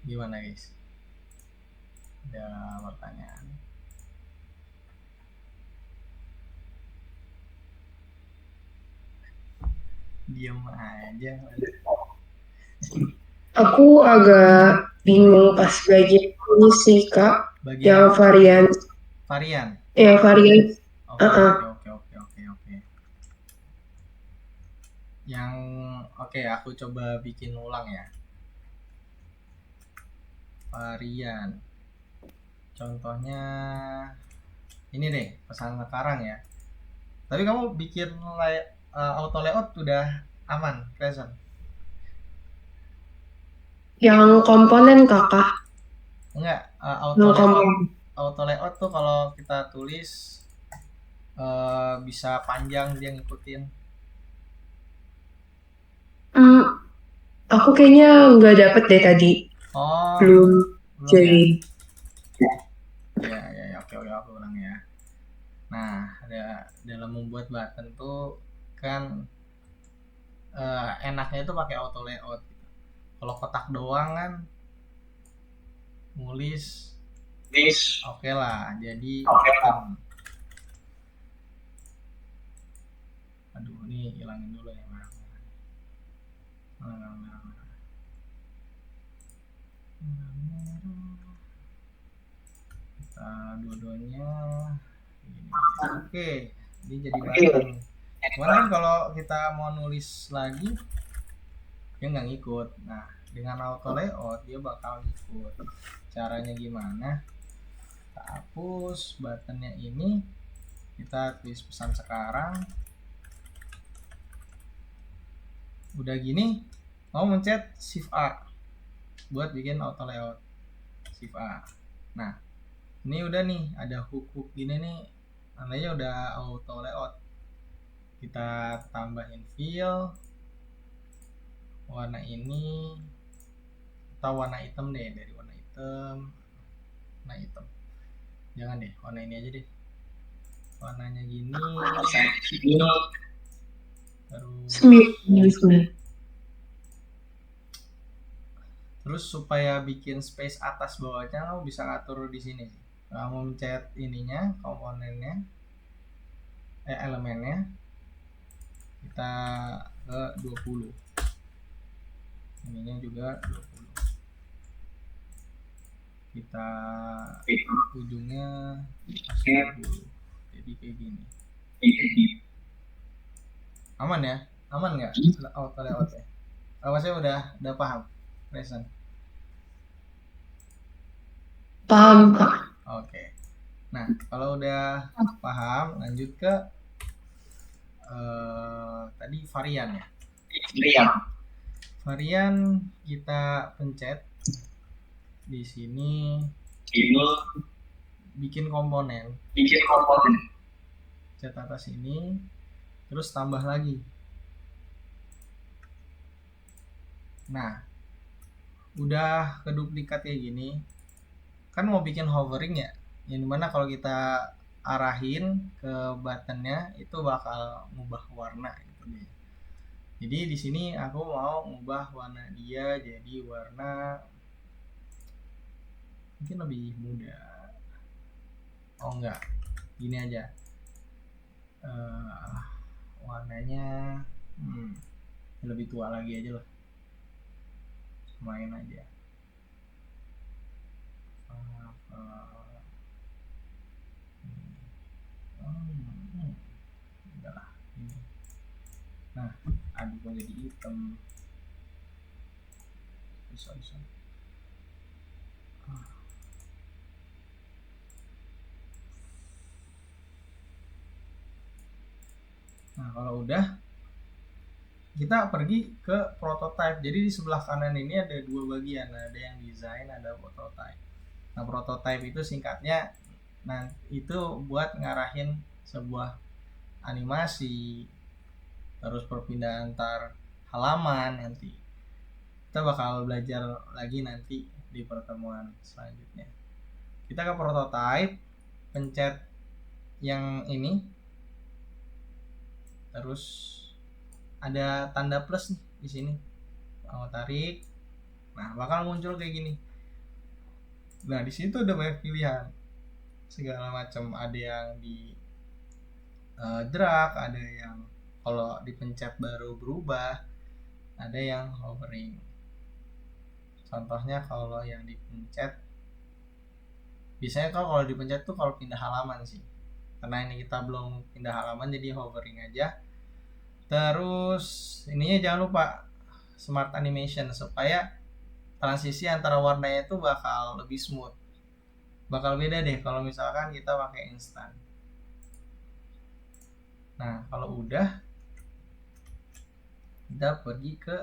gimana guys? Ada pertanyaan? Diam aja. Aku agak bingung pas bagian ini sih Kak, Bagian yang apa? varian, Varian. varian Oke, Heeh. oke. Yang oke, aku coba bikin ulang ya. Varian. Contohnya ini deh, pesan sekarang ya. Tapi kamu bikin auto layout udah aman, present. Yang komponen kakak, Enggak, yang komponen. auto layout tuh kalau kita tulis bisa panjang dia ngikutin. Hmm, aku kayaknya nggak dapet deh tadi, Oh, belum belum ya? join. Ya, oke, aku ulang ya. Nah, ada dalam membuat button tuh kan enaknya itu pakai auto layout gitu. Kalau kotak doang kan nulis oke lah, jadi button. Aduh, ini hilangin dulu ya merah-merah. Merah-merah. Kita dua-duanya ini. Oke, ini jadi button. Cuman kan kalau kita mau nulis lagi dia nggak ngikut. Nah, dengan auto layout dia bakal ngikut. Caranya gimana? Kita hapus buttonnya ini, kita tulis pesan sekarang. Udah gini, mau mencet shift A buat bikin auto layout. Shift A. Nah, ini udah nih ada hook gini nih, tandanya udah auto layout. Kita tambahin fill warna ini atau warna hitam deh, dari warna hitam. Jangan deh, warna ini aja deh. Warnanya gini. Terus 99. Terus supaya bikin space atas bawahnya kamu bisa ngatur di sini. Kamu mencet ininya, komponennya, elemennya. Kita ke 20. Ininya juga 20. Kita ujungnya kasih 20. Jadi kayak gini. Aman ya? Aman nggak auto layoutnya? Saya udah paham, present. Paham kak. Oke. Nah, kalau udah paham, lanjut ke tadi varian ya. Varian kita pencet di sini, bikin komponen, pencet atas ini, terus tambah lagi. Nah, udah keduplikat kayak gini, kan mau bikin hovering ya, yang dimana kalau kita arahin ke buttonnya itu bakal ngubah warna gitu deh. Jadi di sini aku mau ngubah warna dia jadi warna mungkin lebih muda. Oh enggak, gini aja. Warnanya lebih tua lagi aja lah. Main aja. Udah lah ini. Nah, aduk jadi hitam. Bisa. Nah, kalau udah kita pergi ke prototype. Jadi di sebelah kanan ini ada dua bagian, ada yang desain, ada prototype. Nah, prototype itu singkatnya, nah itu buat ngarahin sebuah animasi, terus perpindahan antar halaman nanti. Kita bakal belajar lagi nanti di pertemuan selanjutnya. Kita ke prototype, pencet yang ini, terus ada tanda plus nih di sini. Kamu tarik, nah bakal muncul kayak gini. Nah di situ udah banyak pilihan segala macam, ada yang di drag, ada yang kalau dipencet baru berubah, ada yang hovering. Contohnya kalau yang dipencet, biasanya kalau dipencet tuh kalau pindah halaman sih, karena ini kita belum pindah halaman jadi hovering aja. Terus ininya jangan lupa smart animation supaya transisi antara warnanya itu bakal lebih smooth. Bakal beda deh kalau misalkan kita pakai instan. Nah, kalau udah kita pergi ke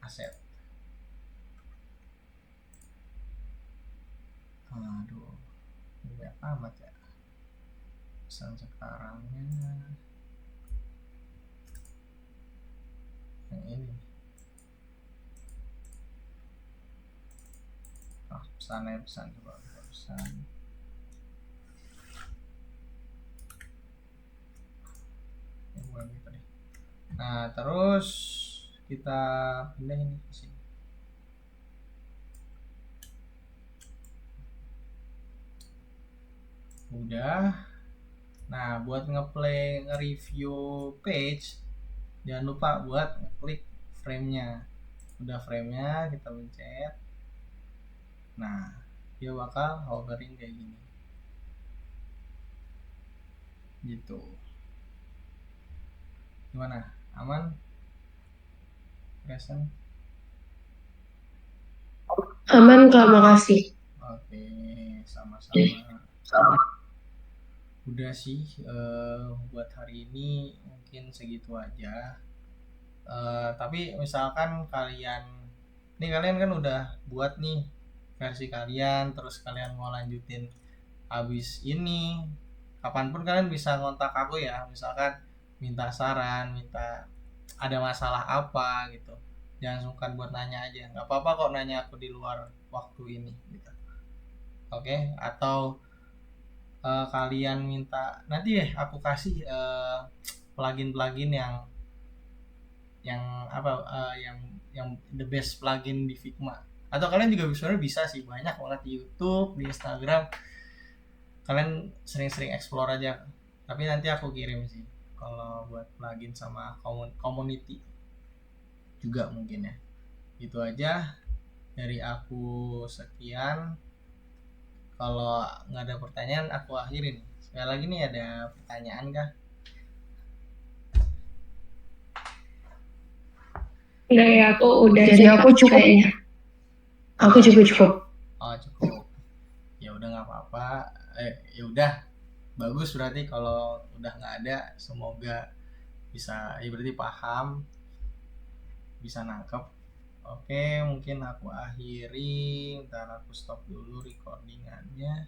aset. Aduh, ini banyak amat ya. Pesan sekarangnya yang ini. Pesan coba pesan. Ini bukan gitu deh. Nah, terus kita pindah ini ke sini. Udah. Nah, buat nge-play nge-review page, jangan lupa buat ngeklik frame-nya. Udah frame-nya kita pencet. Nah, dia bakal hovering kayak gini. Gitu. Gimana? Aman? Present? Aman Kak, makasih. Oke, sama-sama. Udah sih buat hari ini mungkin segitu aja. Tapi misalkan kalian kan udah buat nih versi kalian, terus kalian mau lanjutin habis ini, kapanpun kalian bisa ngontak aku ya, misalkan minta saran, minta ada masalah apa gitu, jangan sungkan buat nanya aja, nggak apa-apa kok nanya aku di luar waktu ini gitu. Oke, atau kalian minta nanti deh aku kasih plugin yang apa yang the best plugin di Figma, atau kalian juga sebenarnya bisa sih, banyak banget di YouTube, di Instagram, kalian sering-sering explore aja, tapi nanti aku kirim sih kalau buat plugin sama community juga mungkin ya. Itu aja dari aku, sekian. Kalau nggak ada pertanyaan aku akhirin. Sekali lagi nih, ada pertanyaan kah? Udah ya, aku udah Jadi sih, aku Kak, cukup. kayaknya. Aku juga cukup. Oh cukup. Ya udah nggak apa-apa. Ya udah bagus, berarti kalau udah nggak ada, semoga bisa, ya berarti paham, bisa nangkep. Oke, mungkin aku akhiri, ntar aku stop dulu recordingannya.